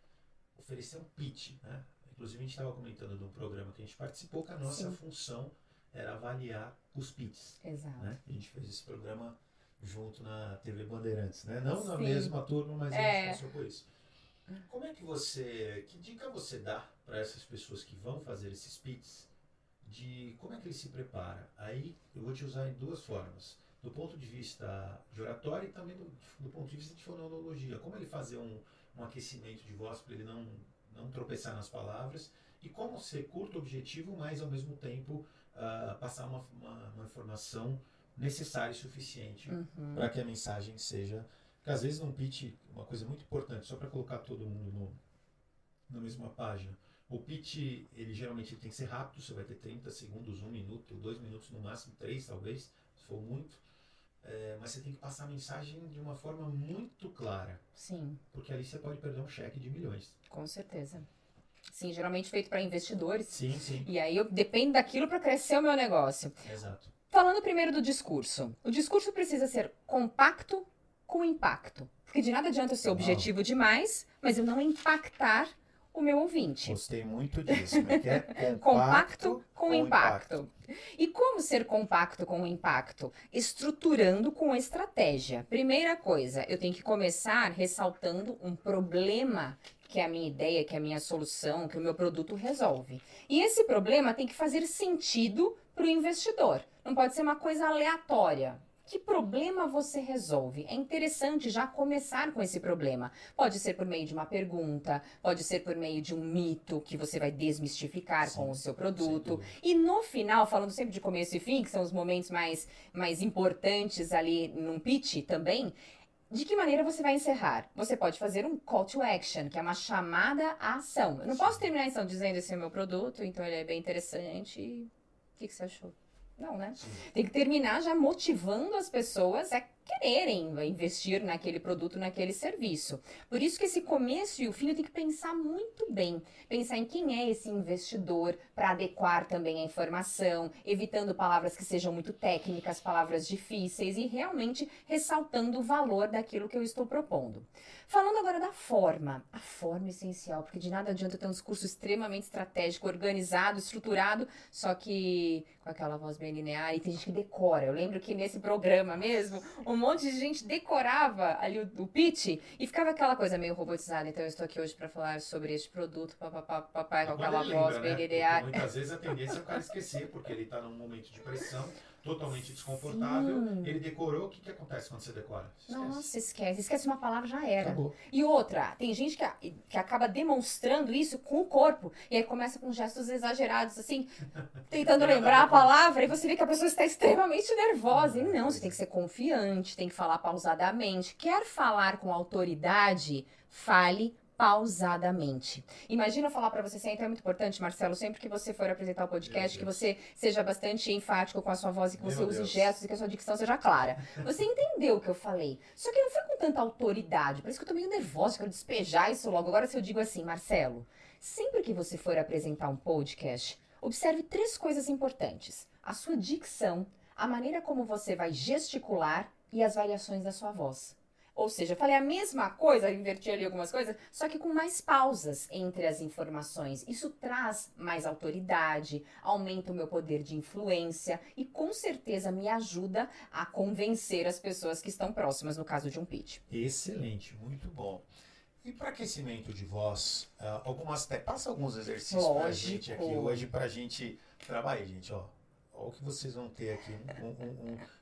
oferecer um pitch, né? Inclusive a gente estava comentando de um programa que a gente participou que a nossa função era avaliar os pitches. Exato. Né? A gente fez esse programa junto na TV Bandeirantes, né? Não na mesma turma, mas a gente passou por isso. Como é que dica você dá para essas pessoas que vão fazer esses pitches, de como é que ele se prepara? Aí eu vou te usar em duas formas. Do ponto de vista de oratória e também do ponto de vista de fonologia. Como ele fazer um aquecimento de voz para ele não tropeçar nas palavras e como ser curto, objetivo, mas ao mesmo tempo passar uma informação necessária e suficiente para que a mensagem seja... Porque às vezes num pitch, uma coisa muito importante, só para colocar todo mundo na mesma página, o pitch, ele geralmente tem que ser rápido, você vai ter 30 segundos, 1 minuto, 2 minutos no máximo, 3 talvez, se for muito. Mas você tem que passar a mensagem de uma forma muito clara. Sim. Porque ali você pode perder um cheque de milhões. Com certeza. Sim, geralmente feito para investidores. Sim, sim. E aí eu dependo daquilo para crescer o meu negócio. Exato. Falando primeiro do discurso. O discurso precisa ser compacto com impacto. Porque de nada adianta eu ser objetivo demais, mas eu não impactar o meu ouvinte. Gostei muito disso. Como é que é? Compacto com impacto. E como ser compacto com impacto? Estruturando com estratégia. Primeira coisa, eu tenho que começar ressaltando um problema que é a minha ideia, que é a minha solução, que o meu produto resolve. E esse problema tem que fazer sentido para o investidor. Não pode ser uma coisa aleatória. Que problema você resolve? É interessante já começar com esse problema. Pode ser por meio de uma pergunta, pode ser por meio de um mito que você vai desmistificar com o seu produto. E no final, falando sempre de começo e fim, que são os momentos mais importantes ali num pitch também, de que maneira você vai encerrar? Você pode fazer um call to action, que é uma chamada à ação. Eu não posso terminar então dizendo esse é o meu produto, então ele é bem interessante. O que você achou? Não, né? Sim. Tem que terminar já motivando as pessoas a quererem investir naquele produto, naquele serviço. Por isso que esse começo e o fim eu tenho que pensar muito bem. Pensar em quem é esse investidor para adequar também a informação, evitando palavras que sejam muito técnicas, palavras difíceis e realmente ressaltando o valor daquilo que eu estou propondo. Falando agora da forma. A forma é essencial, porque de nada adianta ter um discurso extremamente estratégico, organizado, estruturado, só que com aquela voz bem linear e tem gente que decora. Eu lembro que nesse programa mesmo, um monte de gente decorava ali o pitch e ficava aquela coisa meio robotizada. Então eu estou aqui hoje para falar sobre este produto, papapá, com aquela voz bem linear. Muitas vezes a tendência é o cara esquecer, porque ele está num momento de pressão, totalmente desconfortável. Sim. Ele decorou, o que acontece quando você decora? Nossa, esquece uma palavra, já era. Acabou. E outra, tem gente que acaba demonstrando isso com o corpo, e aí começa com gestos exagerados, assim, tentando lembrar a palavra, e você vê que a pessoa está extremamente nervosa. E não, você tem que ser confiante, tem que falar pausadamente. Quer falar com autoridade? Fale pausadamente. Imagina eu falar para você, então é muito importante, Marcelo, sempre que você for apresentar o podcast, que você seja bastante enfático com a sua voz e que você use gestos e que a sua dicção seja clara. Você entendeu o que eu falei, só que não foi com tanta autoridade, parece que eu tô meio nervosa, quero despejar isso logo. Agora se eu digo assim, Marcelo, sempre que você for apresentar um podcast, observe 3 coisas importantes: a sua dicção, a maneira como você vai gesticular e as variações da sua voz. Ou seja, eu falei a mesma coisa, inverti ali algumas coisas, só que com mais pausas entre as informações. Isso traz mais autoridade, aumenta o meu poder de influência e com certeza me ajuda a convencer as pessoas que estão próximas no caso de um pitch. Excelente, muito bom. E para aquecimento de voz, passa alguns exercícios para a gente aqui hoje, para a gente trabalhar, gente, ó. Olha o que vocês vão ter aqui,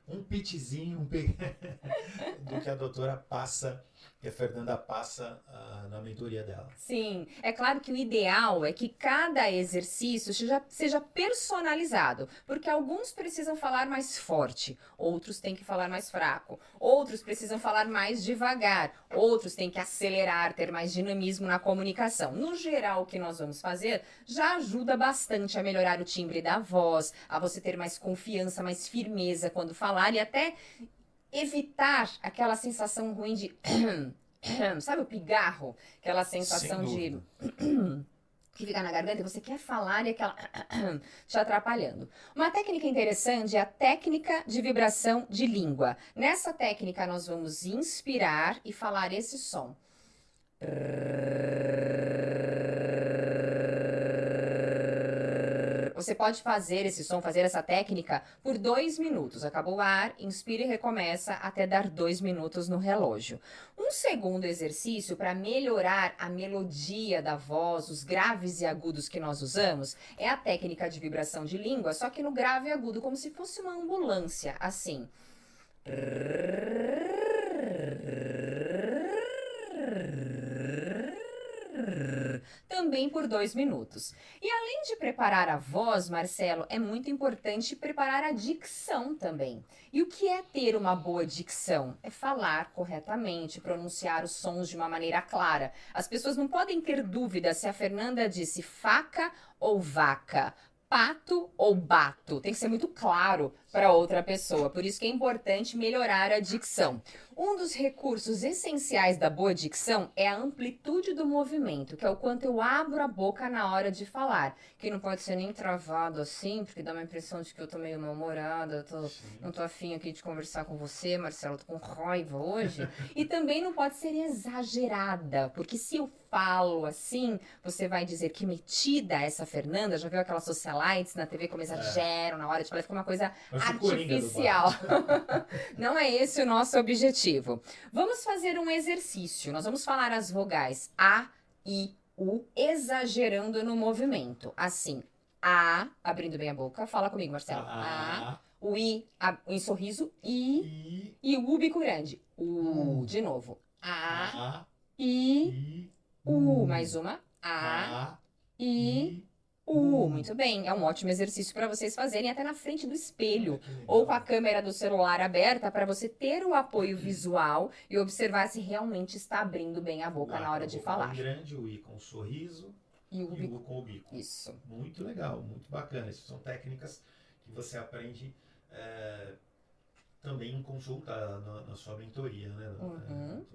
um pitchzinho do que a doutora passa, que a Fernanda passa na mentoria dela. Sim, é claro que o ideal é que cada exercício seja personalizado, porque alguns precisam falar mais forte, outros têm que falar mais fraco, outros precisam falar mais devagar, outros têm que acelerar, ter mais dinamismo na comunicação. No geral, o que nós vamos fazer já ajuda bastante a melhorar o timbre da voz, a você ter mais confiança, mais firmeza quando falar e até evitar aquela sensação ruim de sabe o pigarro? Aquela sensação de que fica na garganta e você quer falar e aquela te atrapalhando. Uma técnica interessante é a técnica de vibração de língua. Nessa técnica nós vamos inspirar e falar esse som. Você pode fazer esse som, fazer essa técnica por 2 minutos. Acabou o ar, inspira e recomeça até dar 2 minutos no relógio. Um segundo exercício para melhorar a melodia da voz, os graves e agudos que nós usamos, é a técnica de vibração de língua, só que no grave e agudo, como se fosse uma ambulância, assim. Também por 2 minutos. E além de preparar a voz, Marcelo, é muito importante preparar a dicção também. E o que é ter uma boa dicção? É falar corretamente, pronunciar os sons de uma maneira clara. As pessoas não podem ter dúvida se a Fernanda disse faca ou vaca, pato ou bato. Tem que ser muito claro para outra pessoa. Por isso que é importante melhorar a dicção. Um dos recursos essenciais da boa dicção é a amplitude do movimento, que é o quanto eu abro a boca na hora de falar. Que não pode ser nem travado assim, porque dá uma impressão de que eu tô meio mal-humorada, não tô afim aqui de conversar com você, Marcelo, tô com raiva hoje. E também não pode ser exagerada, porque se eu falo assim, você vai dizer que metida essa Fernanda, já viu aquelas socialites na TV como exageram na hora de falar, fica uma coisa artificial. Não é esse o nosso objetivo. Vamos fazer um exercício. Nós vamos falar as vogais A, I, U, exagerando no movimento. Assim, A, abrindo bem a boca. Fala comigo, Marcelo. A, o I em sorriso, I, e o U bico grande. U, de novo. A, I, U. Mais uma. A, I, U. Muito bem. É um ótimo exercício para vocês fazerem até na frente do espelho ou com a câmera do celular aberta para você ter o apoio visual e observar se realmente está abrindo bem a boca na hora de falar. O grande, o I com o sorriso e o U com o bico. Isso. Muito legal, muito bacana. Essas são técnicas que você aprende também em consulta na sua mentoria, né?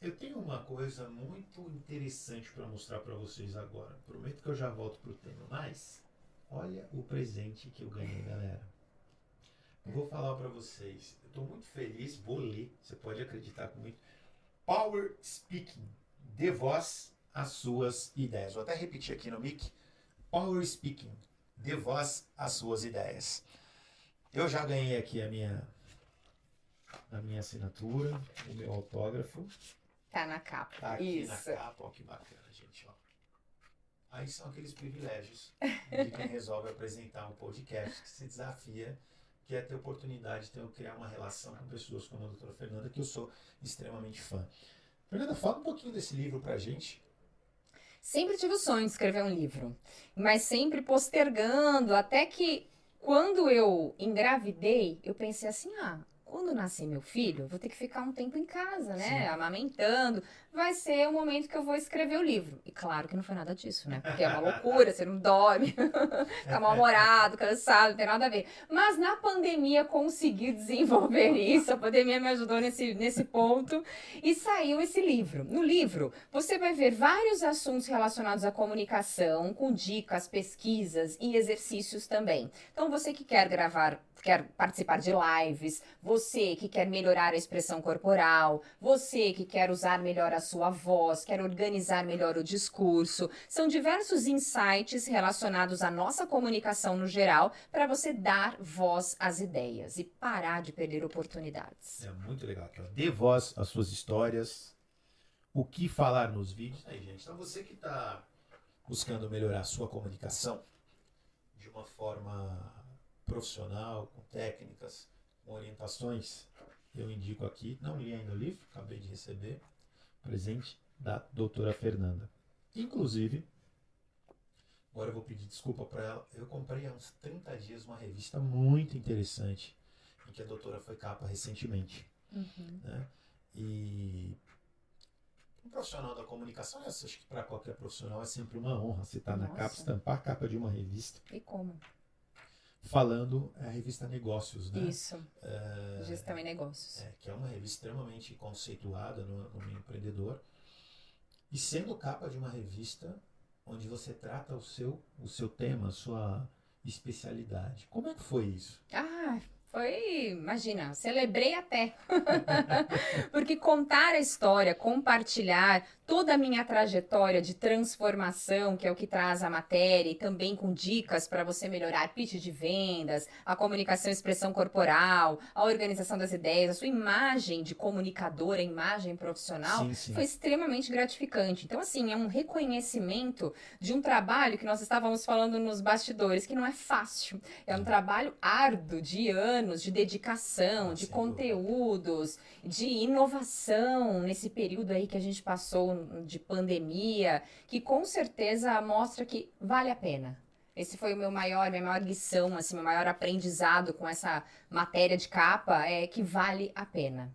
Eu tenho uma coisa muito interessante para mostrar para vocês agora. Prometo que eu já volto pro tema, mas olha o presente que eu ganhei, galera. Eu vou falar para vocês. Eu estou muito feliz, vou ler, você pode acreditar comigo. Power Speaking, dê voz às suas ideias. Vou até repetir aqui no mic. Power Speaking, dê voz às suas ideias. Eu já ganhei aqui a minha assinatura, o meu autógrafo. Tá na capa. Tá aqui Isso. na capa, ó, que bacana, gente, ó. Aí são aqueles privilégios de quem resolve apresentar um podcast que se desafia, que é ter oportunidade de criar uma relação com pessoas como a doutora Fernanda, que eu sou extremamente fã. Fernanda, fala um pouquinho desse livro pra gente. Sempre tive o sonho de escrever um livro, mas sempre postergando, até que quando eu engravidei, eu pensei assim, quando nascer meu filho, eu vou ter que ficar um tempo em casa, né? Sim. Amamentando. Vai ser o momento que eu vou escrever o livro. E claro que não foi nada disso, né? Porque é uma loucura, você não dorme, fica mal-humorado, cansado, não tem nada a ver. Mas na pandemia consegui desenvolver isso, a pandemia me ajudou nesse ponto e saiu esse livro. No livro, você vai ver vários assuntos relacionados à comunicação, com dicas, pesquisas e exercícios também. Então, você que quer participar de lives, você que quer melhorar a expressão corporal, você que quer usar melhor a sua voz, quer organizar melhor o discurso. São diversos insights relacionados à nossa comunicação no geral para você dar voz às ideias e parar de perder oportunidades. É muito legal aqui, ó. Dê voz às suas histórias, o que falar nos vídeos. Aí, gente, então você que está buscando melhorar a sua comunicação de uma forma profissional, com técnicas, com orientações, eu indico aqui, não li ainda o livro, acabei de receber, presente da doutora Fernanda. Inclusive, agora eu vou pedir desculpa para ela, eu comprei há uns 30 dias uma revista muito interessante, em que a doutora foi capa recentemente. Né? E um profissional da comunicação, acho que para qualquer profissional é sempre uma honra você estar na capa, estampar a capa de uma revista. E como? Falando a revista Negócios, né? Isso, Gestão e Negócios. Que é uma revista extremamente conceituada no meio empreendedor. E sendo capa de uma revista onde você trata o seu tema, a sua especialidade. Como é que foi isso? Imagina, celebrei até. Porque contar a história, compartilhar toda a minha trajetória de transformação, que é o que traz a matéria, e também com dicas para você melhorar pitch de vendas, a comunicação e expressão corporal, a organização das ideias, a sua imagem de comunicador, a imagem profissional, sim. Foi extremamente gratificante. Então, assim, é um reconhecimento de um trabalho que nós estávamos falando nos bastidores, que não é fácil. É um trabalho árduo, de anos, de dedicação, de conteúdos, de inovação nesse período aí que a gente passou de pandemia, que com certeza mostra que vale a pena. Esse foi minha maior lição, assim, meu maior aprendizado com essa matéria de capa, é que vale a pena.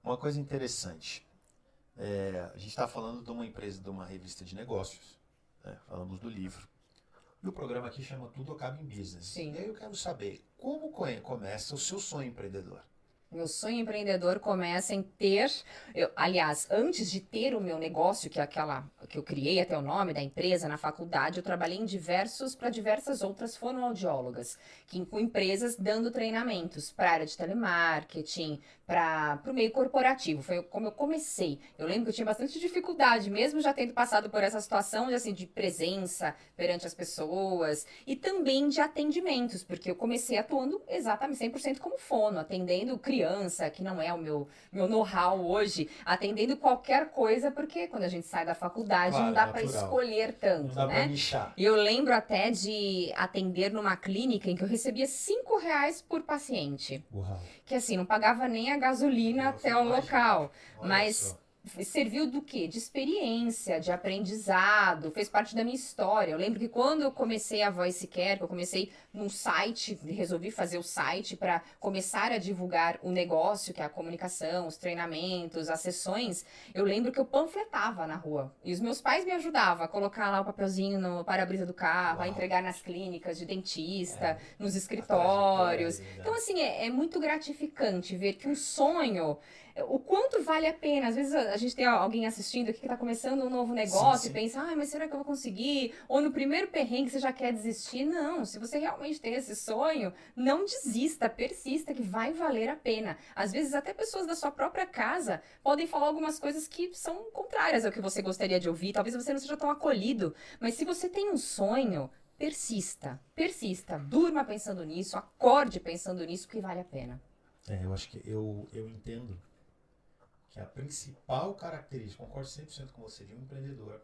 Uma coisa interessante, a gente está falando de uma empresa, de uma revista de negócios, né? Falamos do livro. E o programa aqui chama Tudo Acaba em Business. Sim. E aí eu quero saber, como começa o seu sonho empreendedor? Meu sonho empreendedor começa em ter... aliás, antes de ter o meu negócio, que é aquela que eu criei até o nome da empresa na faculdade, eu trabalhei para diversas outras fonoaudiólogas, com empresas dando treinamentos para a área de telemarketing, para o meio corporativo. Foi como eu comecei. Eu lembro que eu tinha bastante dificuldade, mesmo já tendo passado por essa situação de presença perante as pessoas e também de atendimentos, porque eu comecei atuando exatamente 100% como fono, atendendo crianças, criança, que não é o meu know-how hoje, atendendo qualquer coisa, porque quando a gente sai da faculdade Claro, não dá é para natural. escolher tanto, Não dá né? pra nichar. Eu lembro até de atender numa clínica em que eu recebia R$ 5 por paciente. Uau. Que assim, não pagava nem a gasolina até o local. Olha Mas só. serviu do quê? De experiência, de aprendizado, fez parte da minha história. Eu lembro que quando eu comecei a Voice Care, que eu comecei num site, resolvi fazer o site para começar a divulgar o negócio, que é a comunicação, os treinamentos, as sessões, eu lembro que eu panfletava na rua. E os meus pais me ajudavam a colocar lá o papelzinho no para-brisa do carro, Uau. a entregar nas clínicas de dentista, É, nos a escritórios. trajetória, Então, assim, é muito gratificante ver que um sonho, o quanto vale a pena. Às vezes a gente tem alguém assistindo aqui que está começando um novo negócio e pensa, mas será que eu vou conseguir? Ou no primeiro perrengue você já quer desistir? Não, se você realmente tem esse sonho, não desista, persista, que vai valer a pena. Às vezes até pessoas da sua própria casa podem falar algumas coisas que são contrárias ao que você gostaria de ouvir. Talvez você não seja tão acolhido, mas se você tem um sonho, persista, persista, durma pensando nisso, acorde pensando nisso, que vale a pena. Eu acho que eu entendo que a principal característica, concordo 100% com você, de um empreendedor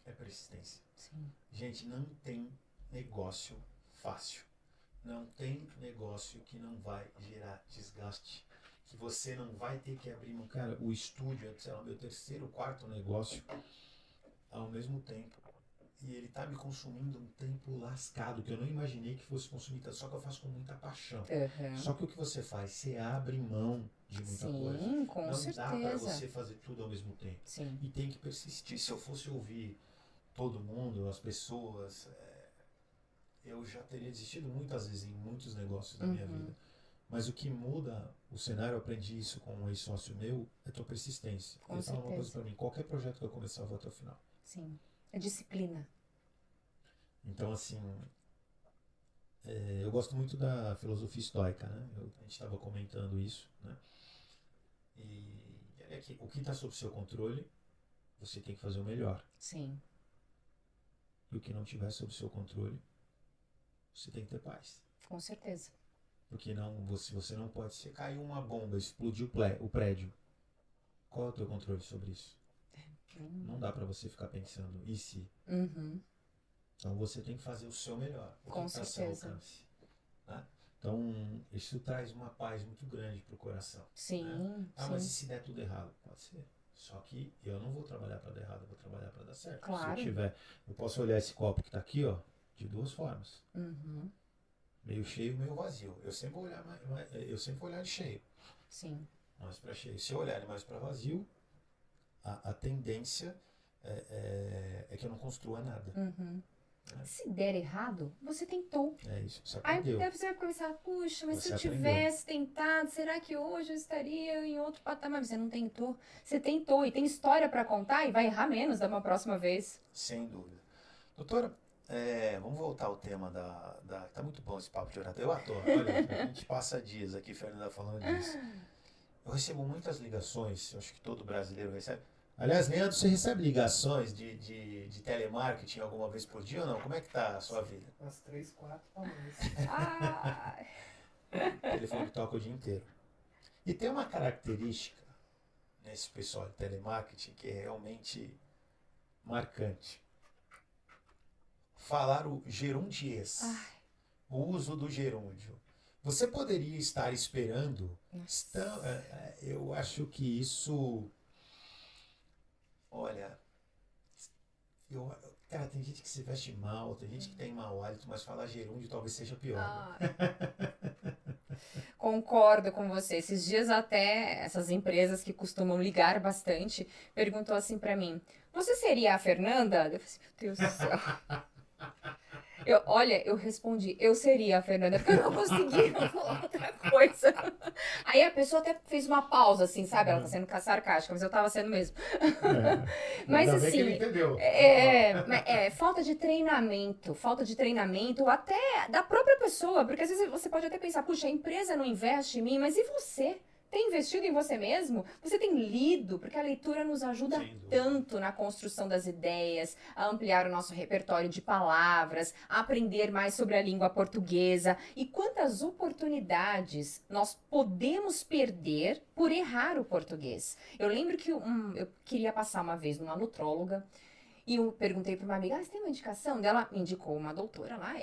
é persistência. Sim. Gente, não tem negócio fácil. Não tem negócio que não vai gerar desgaste. Que você não vai ter que abrir mão. Cara, o estúdio, sei lá, meu terceiro, quarto negócio ao mesmo tempo. E ele tá me consumindo um tempo lascado, que eu não imaginei que fosse consumir tanto, só que eu faço com muita paixão. Só que o que você faz? Você abre mão de muita coisa. Sim, com não certeza. dá para você fazer tudo ao mesmo tempo. Sim. E tem que persistir. Se eu fosse ouvir todo mundo, as pessoas, eu já teria desistido muitas vezes em muitos negócios da minha vida. Mas o que muda o cenário, eu aprendi isso com um ex-sócio meu, é a tua persistência. Com Ele fala uma coisa certeza. para mim, qualquer projeto que eu começar, eu vou até o final. Sim. É disciplina. Então, assim, eu gosto muito da filosofia estoica, né? A gente estava comentando isso, né? E o que está sob seu controle, você tem que fazer o melhor. Sim. E o que não tiver sob seu controle, você tem que ter paz. Com certeza. Porque você não pode... Se caiu uma bomba, explodiu o prédio, qual é o teu controle sobre isso? Não dá para você ficar pensando, e se? Então você tem que fazer o seu melhor. Com certeza. Alcance, né? Então isso traz uma paz muito grande pro coração. Sim, né? sim. Mas e se der tudo errado? Pode ser. Só que eu não vou trabalhar para dar errado, eu vou trabalhar para dar certo. Claro. Se eu posso olhar esse copo que tá aqui, ó, de duas formas. Meio cheio, meio vazio. Eu sempre vou olhar de cheio. Sim. Mais para cheio. Se eu olhar ele mais para vazio, a tendência é que eu não construa nada. Se der errado, você tentou. É isso, você aprendeu. Aí você vai começar, puxa, mas Você se eu aprendeu. tivesse tentado, será que hoje eu estaria em outro patamar? Você não tentou. Você tentou e tem história para contar e vai errar menos da uma próxima vez. Sem dúvida. Doutora, vamos voltar ao tema tá muito bom esse papo de oratória. Eu adoro, olha, a gente passa dias aqui, Fernanda, falando disso. Eu recebo muitas ligações, eu acho que todo brasileiro recebe. Aliás, Leandro, você recebe ligações de telemarketing alguma vez por dia ou não? Como é que tá a sua vida? Umas 3, 4 pra mais. O telefone toca o dia inteiro. E tem uma característica nesse pessoal de telemarketing que é realmente marcante. Falar o gerundiês, o uso do gerúndio. Você poderia estar esperando, eu acho que isso... Olha, cara, tem gente que se veste mal, tem gente que tem mau hálito, mas falar gerúndio talvez seja pior. Concordo com você. Esses dias até essas empresas que costumam ligar bastante perguntou assim pra mim, você seria a Fernanda? Eu falei assim, meu Deus do céu. Eu respondi, eu seria a Fernanda, porque eu não conseguia falar outra coisa. Aí a pessoa até fez uma pausa, assim, sabe? Ela tá sendo sarcástica, mas eu tava sendo mesmo. Mas Ainda bem assim, que ele entendeu. falta de treinamento até da própria pessoa, porque às vezes você pode até pensar, puxa, a empresa não investe em mim, mas e você? tem investido em você mesmo? Você tem lido? Porque a leitura nos ajuda tanto na construção das ideias, a ampliar o nosso repertório de palavras, a aprender mais sobre a língua portuguesa. E quantas oportunidades nós podemos perder por errar o português. Eu lembro que eu queria passar uma vez numa nutróloga, e eu perguntei para uma amiga, você tem uma indicação? Dela me indicou uma doutora lá.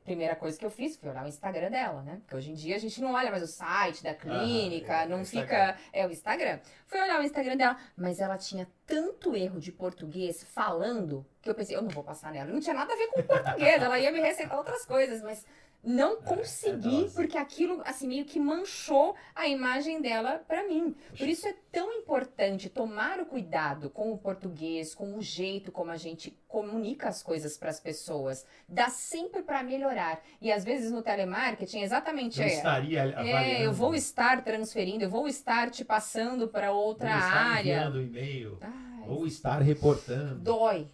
Primeira coisa que eu fiz foi olhar o Instagram dela, né? Porque hoje em dia a gente não olha mais o site da clínica, não fica... É o Instagram. Fui olhar o Instagram dela, mas ela tinha tanto erro de português falando, que eu pensei, eu não vou passar nela. Não tinha nada a ver com o português, ela ia me receitar outras coisas, mas... Não consegui, porque aquilo, assim, meio que manchou a imagem dela pra mim. Por isso é tão importante tomar o cuidado com o português, com o jeito como a gente comunica as coisas pras pessoas. Dá sempre pra melhorar. E às vezes no telemarketing, exatamente eu estaria avaliando. Eu vou estar transferindo, eu vou estar te passando para outra área. Enviando e-mail, vou estar reportando. Dói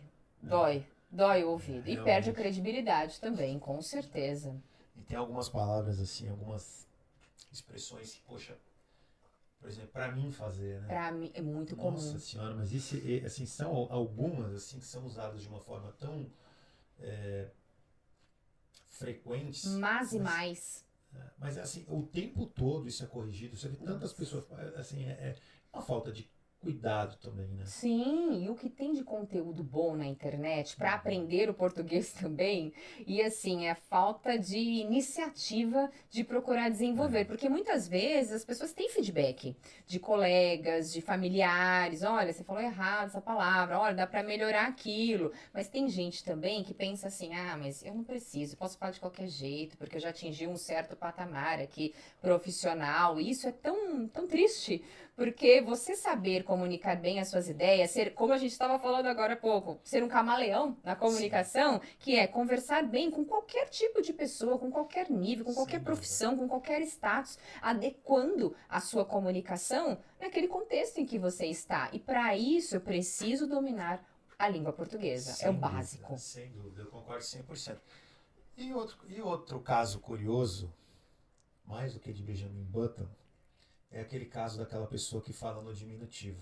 o ouvido. E perde a credibilidade também, com certeza. E tem algumas palavras assim, algumas expressões que, poxa, por exemplo, para mim fazer, né? Para mim é muito comum. Nossa senhora, mas isso, assim, são algumas assim que são usadas de uma forma tão frequentes. Mas e mais. Mas assim, o tempo todo isso é corrigido. Você vê tantas pessoas, assim, é uma falta de cuidado também, né? Sim, e o que tem de conteúdo bom na internet para aprender o português também, e assim, é falta de iniciativa de procurar desenvolver, porque muitas vezes as pessoas têm feedback de colegas, de familiares, olha, você falou errado essa palavra, olha, dá para melhorar aquilo, mas tem gente também que pensa assim, mas eu não preciso, posso falar de qualquer jeito, porque eu já atingi um certo patamar aqui profissional, e isso é tão triste, porque você saber comunicar bem as suas ideias, ser, como a gente estava falando agora há pouco, ser um camaleão na comunicação, que é conversar bem com qualquer tipo de pessoa, com qualquer nível, com qualquer profissão, com qualquer status, adequando a sua comunicação naquele contexto em que você está. E para isso eu preciso dominar a língua portuguesa. É o básico. Sem dúvida, eu concordo 100%. E outro caso curioso, mais do que de Benjamin Button, é aquele caso daquela pessoa que fala no diminutivo.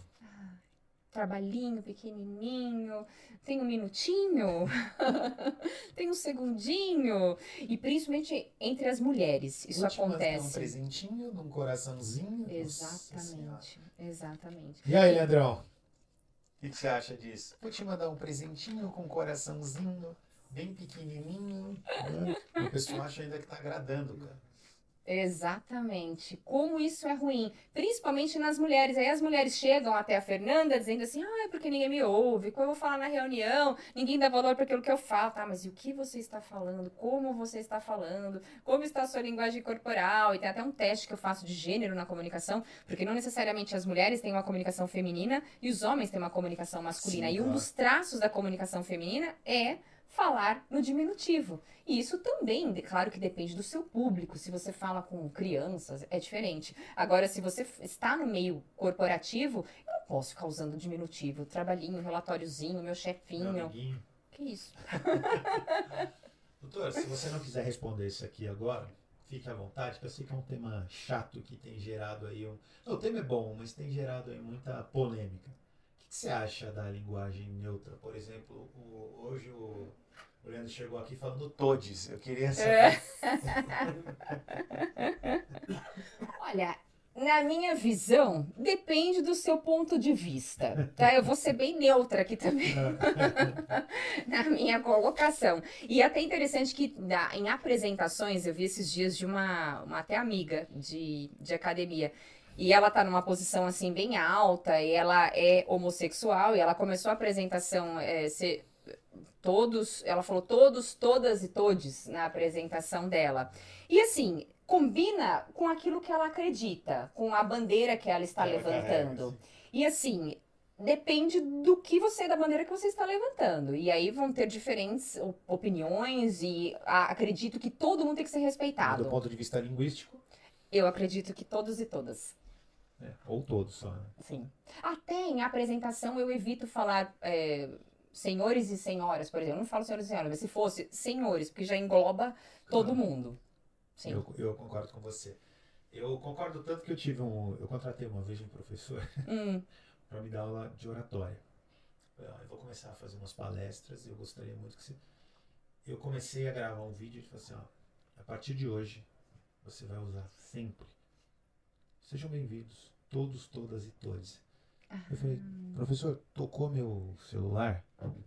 Trabalhinho pequenininho, tem um minutinho, tem um segundinho. E principalmente entre as mulheres, isso acontece. Um presentinho, num coraçãozinho. Exatamente. E aí, Leandrão? O que você acha disso? Vou te mandar um presentinho com um coraçãozinho, bem pequenininho. O pessoal acha ainda que tá agradando, cara. Exatamente. Como isso é ruim, principalmente nas mulheres. Aí as mulheres chegam até a Fernanda dizendo assim, porque ninguém me ouve, como eu vou falar na reunião, ninguém dá valor para aquilo que eu falo. Tá, mas e o que você está falando? Como você está falando? Como está a sua linguagem corporal? E tem até um teste que eu faço de gênero na comunicação, porque não necessariamente as mulheres têm uma comunicação feminina e os homens têm uma comunicação masculina. Sim, e um dos traços da comunicação feminina é falar no diminutivo. E isso também, claro que depende do seu público. Se você fala com crianças, é diferente. Agora, se você está no meio corporativo, eu não posso ficar usando diminutivo. Trabalhinho, relatóriozinho, meu chefinho. Meu amiguinho. Que isso? Doutora, se você não quiser responder isso aqui agora, fique à vontade, que eu sei que é um tema chato que tem gerado aí... Não, o tema é bom, mas tem gerado aí muita polêmica. O que você acha da linguagem neutra? Por exemplo, hoje o Leandro chegou aqui falando todes. Eu queria saber. Olha, na minha visão, depende do seu ponto de vista, tá? Eu vou ser bem neutra aqui também, na minha colocação. E até interessante que em apresentações, eu vi esses dias de uma até amiga de academia, e ela tá numa posição assim bem alta, e ela é homossexual, e ela começou a apresentação ela falou todos, todas e todes na apresentação dela. E assim, combina com aquilo que ela acredita, com a bandeira que ela está levantando. E assim, depende da bandeira que você está levantando. E aí vão ter diferentes opiniões e acredito que todo mundo tem que ser respeitado. Do ponto de vista linguístico? Eu acredito que todos e todas. Ou todos só, né? Sim. Até em apresentação eu evito falar senhores e senhoras, por exemplo. Eu não falo senhores e senhoras, mas se fosse senhores, porque já engloba todo mundo. Sim. Eu concordo com você. Eu concordo tanto que eu contratei uma vez um professor para me dar aula de oratória. Eu vou começar a fazer umas palestras e eu gostaria muito que você... Eu comecei a gravar um vídeo e ele falou assim, ó, a partir de hoje você vai usar sempre. Sejam bem-vindos, todos, todas e todos. Eu falei, professor, tocou meu celular?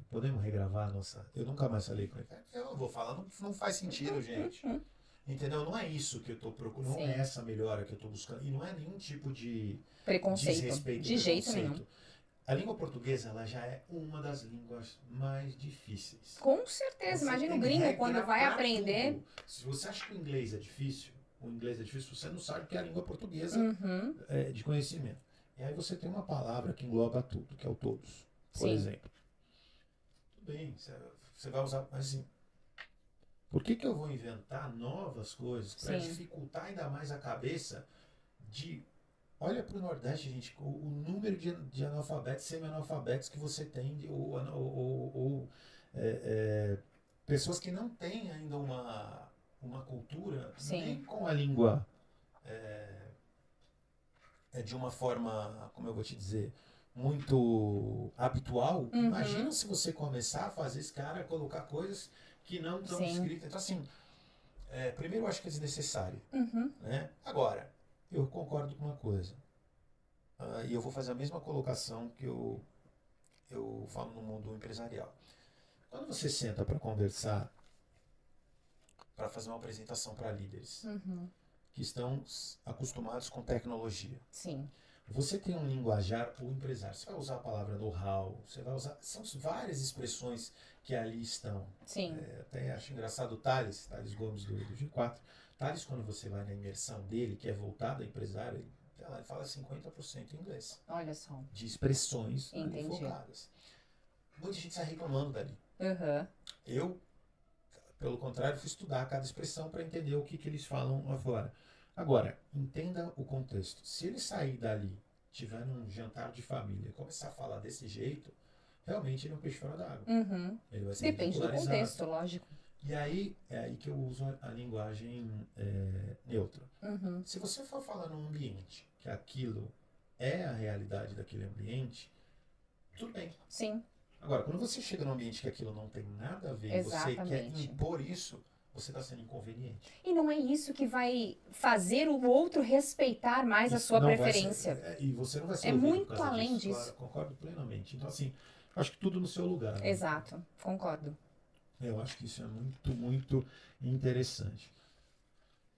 Podemos regravar a nossa... Eu nunca mais falei com ele. Eu não vou falar, não faz sentido, gente. Entendeu? Não é isso que eu estou procurando, não é essa melhora que eu estou buscando. E não é nenhum tipo de Preconceito. desrespeito. De jeito nenhum. A língua portuguesa, ela já é uma das línguas mais difíceis. Com certeza. Imagina o gringo quando vai aprender. Tudo. Se você acha que o inglês é difícil, você não sabe que é a língua portuguesa de conhecimento. E aí você tem uma palavra que engloba tudo, que é o todos, por exemplo. Tudo bem, você vai usar, mas assim, por que eu vou inventar novas coisas para dificultar ainda mais a cabeça de... Olha para o Nordeste, gente, o número de analfabetos, semi-analfabetos que você tem, ou pessoas que não têm ainda uma cultura, nem com a língua de uma forma, como eu vou te dizer, muito habitual. Imagina se você começar a fazer esse cara colocar coisas que não estão escritas. Então, assim, primeiro eu acho que é desnecessário. Né? Agora, eu concordo com uma coisa. E eu vou fazer a mesma colocação que eu falo no mundo empresarial. Quando você senta para conversar, para fazer uma apresentação para líderes que estão acostumados com tecnologia. Sim. Você tem um linguajar, o empresário, você vai usar a palavra know-how, você vai usar, são várias expressões que ali estão. Sim. Até acho engraçado o Thales Gomes do G4. Thales, quando você vai na imersão dele, que é voltado a empresário, ele fala 50% em inglês. Olha só. De expressões focadas. Muita gente está reclamando dali. Eu, pelo contrário, fui estudar cada expressão para entender o que eles falam lá fora. Agora, entenda o contexto. Se ele sair dali, tiver num jantar de família, começar a falar desse jeito, realmente ele é um peixe fora d'água. Ele vai ser Depende do contexto, lógico. E aí, é aí que eu uso a linguagem neutra. Se você for falar num ambiente que aquilo é a realidade daquele ambiente, tudo bem. Sim. Agora, quando você chega num ambiente que aquilo não tem nada a ver, e você quer impor isso, você está sendo inconveniente. E não é isso que vai fazer o outro respeitar mais a sua preferência. E você não vai ser muito além disso. Claro, concordo plenamente. Então, assim, acho que tudo no seu lugar. Né? Exato, concordo. Eu acho que isso é muito, muito interessante.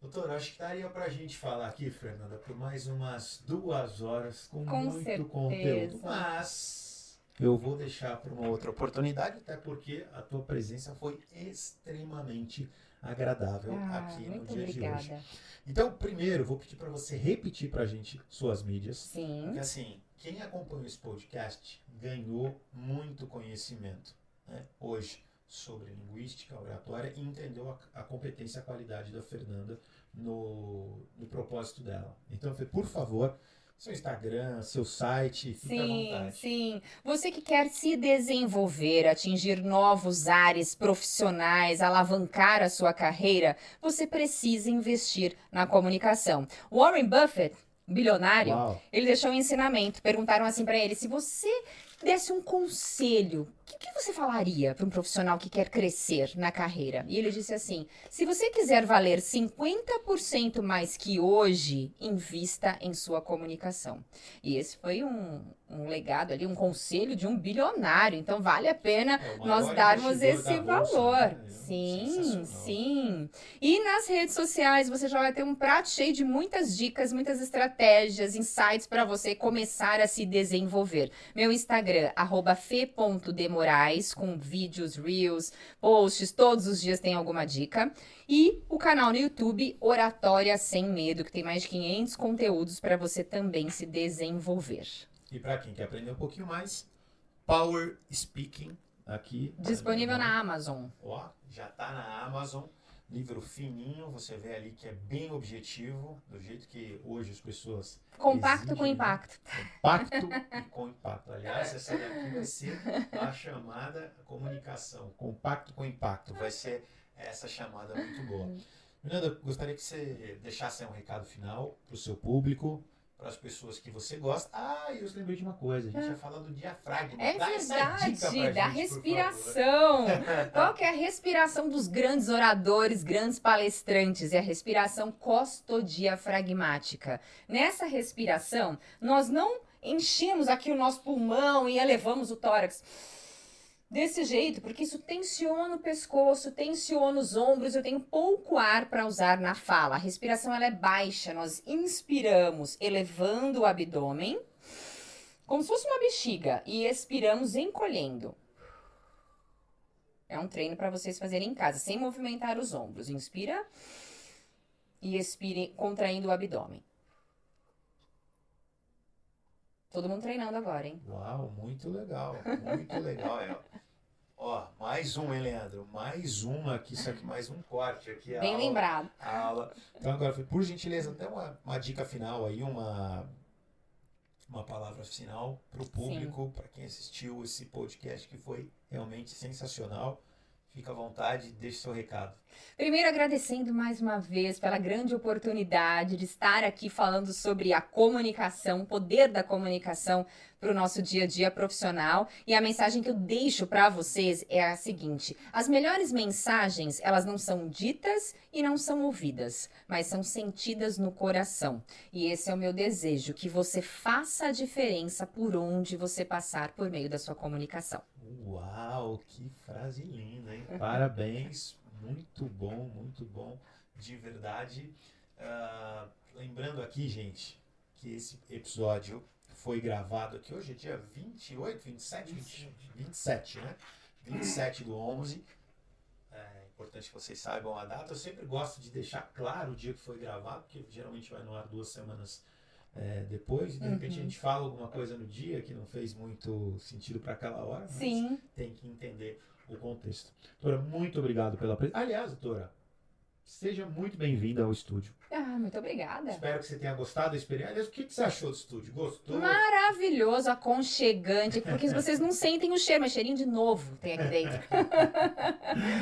Doutor, acho que daria para a gente falar aqui, Fernanda, por mais umas 2 horas com muito certeza. Conteúdo. Mas eu vou deixar para uma outra oportunidade, até porque a tua presença foi extremamente agradável aqui no dia de hoje. Então, primeiro, vou pedir para você repetir para a gente suas mídias. Sim. Porque assim, quem acompanhou esse podcast ganhou muito conhecimento, né, hoje sobre linguística, oratória, e entendeu a competência e a qualidade da Fernanda no propósito dela. Então, por favor, seu Instagram, seu site, fique à vontade. Sim. Você que quer se desenvolver, atingir novos ares profissionais, alavancar a sua carreira, você precisa investir na comunicação. Warren Buffett, bilionário, ele deixou um ensinamento. Perguntaram assim para ele, se você desse um conselho, o que você falaria para um profissional que quer crescer na carreira? E ele disse assim, se você quiser valer 50% mais que hoje, invista em sua comunicação. E esse foi um legado ali, um conselho de um bilionário. Então, vale a pena nós darmos esse valor. Né? Sim. E nas redes sociais, você já vai ter um prato cheio de muitas dicas, muitas estratégias, insights para você começar a se desenvolver. Meu Instagram, @fe.demorais, com vídeos, reels, posts, todos os dias tem alguma dica. E o canal no YouTube, Oratória Sem Medo, que tem mais de 500 conteúdos para você também se desenvolver. E para quem quer aprender um pouquinho mais, Power Speaking, aqui. Disponível na Amazon. Ó, já tá na Amazon. Livro fininho, você vê ali que é bem objetivo, do jeito que hoje as pessoas... Compacto com impacto. Compacto e com impacto. Aliás, essa daqui vai ser a chamada comunicação. Compacto com impacto. Vai ser essa chamada muito boa. Miranda, eu gostaria que você deixasse um recado final para o seu público, para as pessoas que você gosta. Eu lembrei de uma coisa, a gente ia falar do diafragma. É Dá essa dica verdade, pra da gente, respiração. Qual que é a respiração dos grandes oradores, grandes palestrantes? É a respiração costodiafragmática. Nessa respiração, nós não enchemos aqui o nosso pulmão e elevamos o tórax desse jeito, porque isso tensiona o pescoço, tensiona os ombros, eu tenho pouco ar para usar na fala. A respiração ela é baixa, nós inspiramos elevando o abdômen, como se fosse uma bexiga, e expiramos encolhendo. É um treino para vocês fazerem em casa, sem movimentar os ombros. Inspira e expire contraindo o abdômen. Todo mundo treinando agora, hein? Uau, muito legal, muito legal. Ó, mais um, hein, Leandro? Mais uma aqui, só que mais um corte aqui. Bem lembrado. A aula. Então, agora, por gentileza, até uma dica final aí, uma palavra final para o público, para quem assistiu esse podcast que foi realmente sensacional. Fica à vontade, deixe seu recado. Primeiro, agradecendo mais uma vez pela grande oportunidade de estar aqui falando sobre a comunicação, o poder da comunicação para o nosso dia a dia profissional. E a mensagem que eu deixo para vocês é a seguinte: as melhores mensagens, elas não são ditas e não são ouvidas, mas são sentidas no coração. E esse é o meu desejo, que você faça a diferença por onde você passar por meio da sua comunicação. Uau, que frase linda, hein? Parabéns, muito bom, de verdade. Lembrando aqui, gente, que esse episódio foi gravado aqui, hoje é dia 28, 27, né? 27 do 11. É importante que vocês saibam a data. Eu sempre gosto de deixar claro o dia que foi gravado, porque geralmente vai no ar 2 semanas depois, de repente a gente fala alguma coisa no dia que não fez muito sentido para aquela hora, mas Sim. tem que entender o contexto. Doutora, muito obrigado pela presença. Aliás, doutora, seja muito bem-vinda ao estúdio. Muito obrigada. Espero que você tenha gostado da experiência. Aliás, o que você achou do estúdio? Gostou? Maravilhoso, aconchegante, porque vocês não sentem o cheiro, mas cheirinho de novo tem aqui dentro.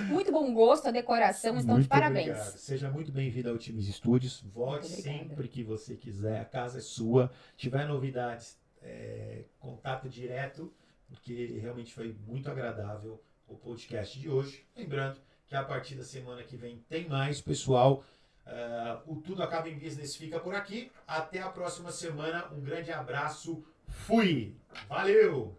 Muito bom gosto, a decoração, estão de parabéns. Obrigado. Seja muito bem-vindo ao Times Estúdios. Volte sempre que você quiser, a casa é sua. Tiver novidades, contato direto, porque realmente foi muito agradável o podcast de hoje. Lembrando que a partir da semana que vem tem mais, pessoal. O Tudo Acaba em Business fica por aqui. Até a próxima semana. Um grande abraço. Fui! Valeu!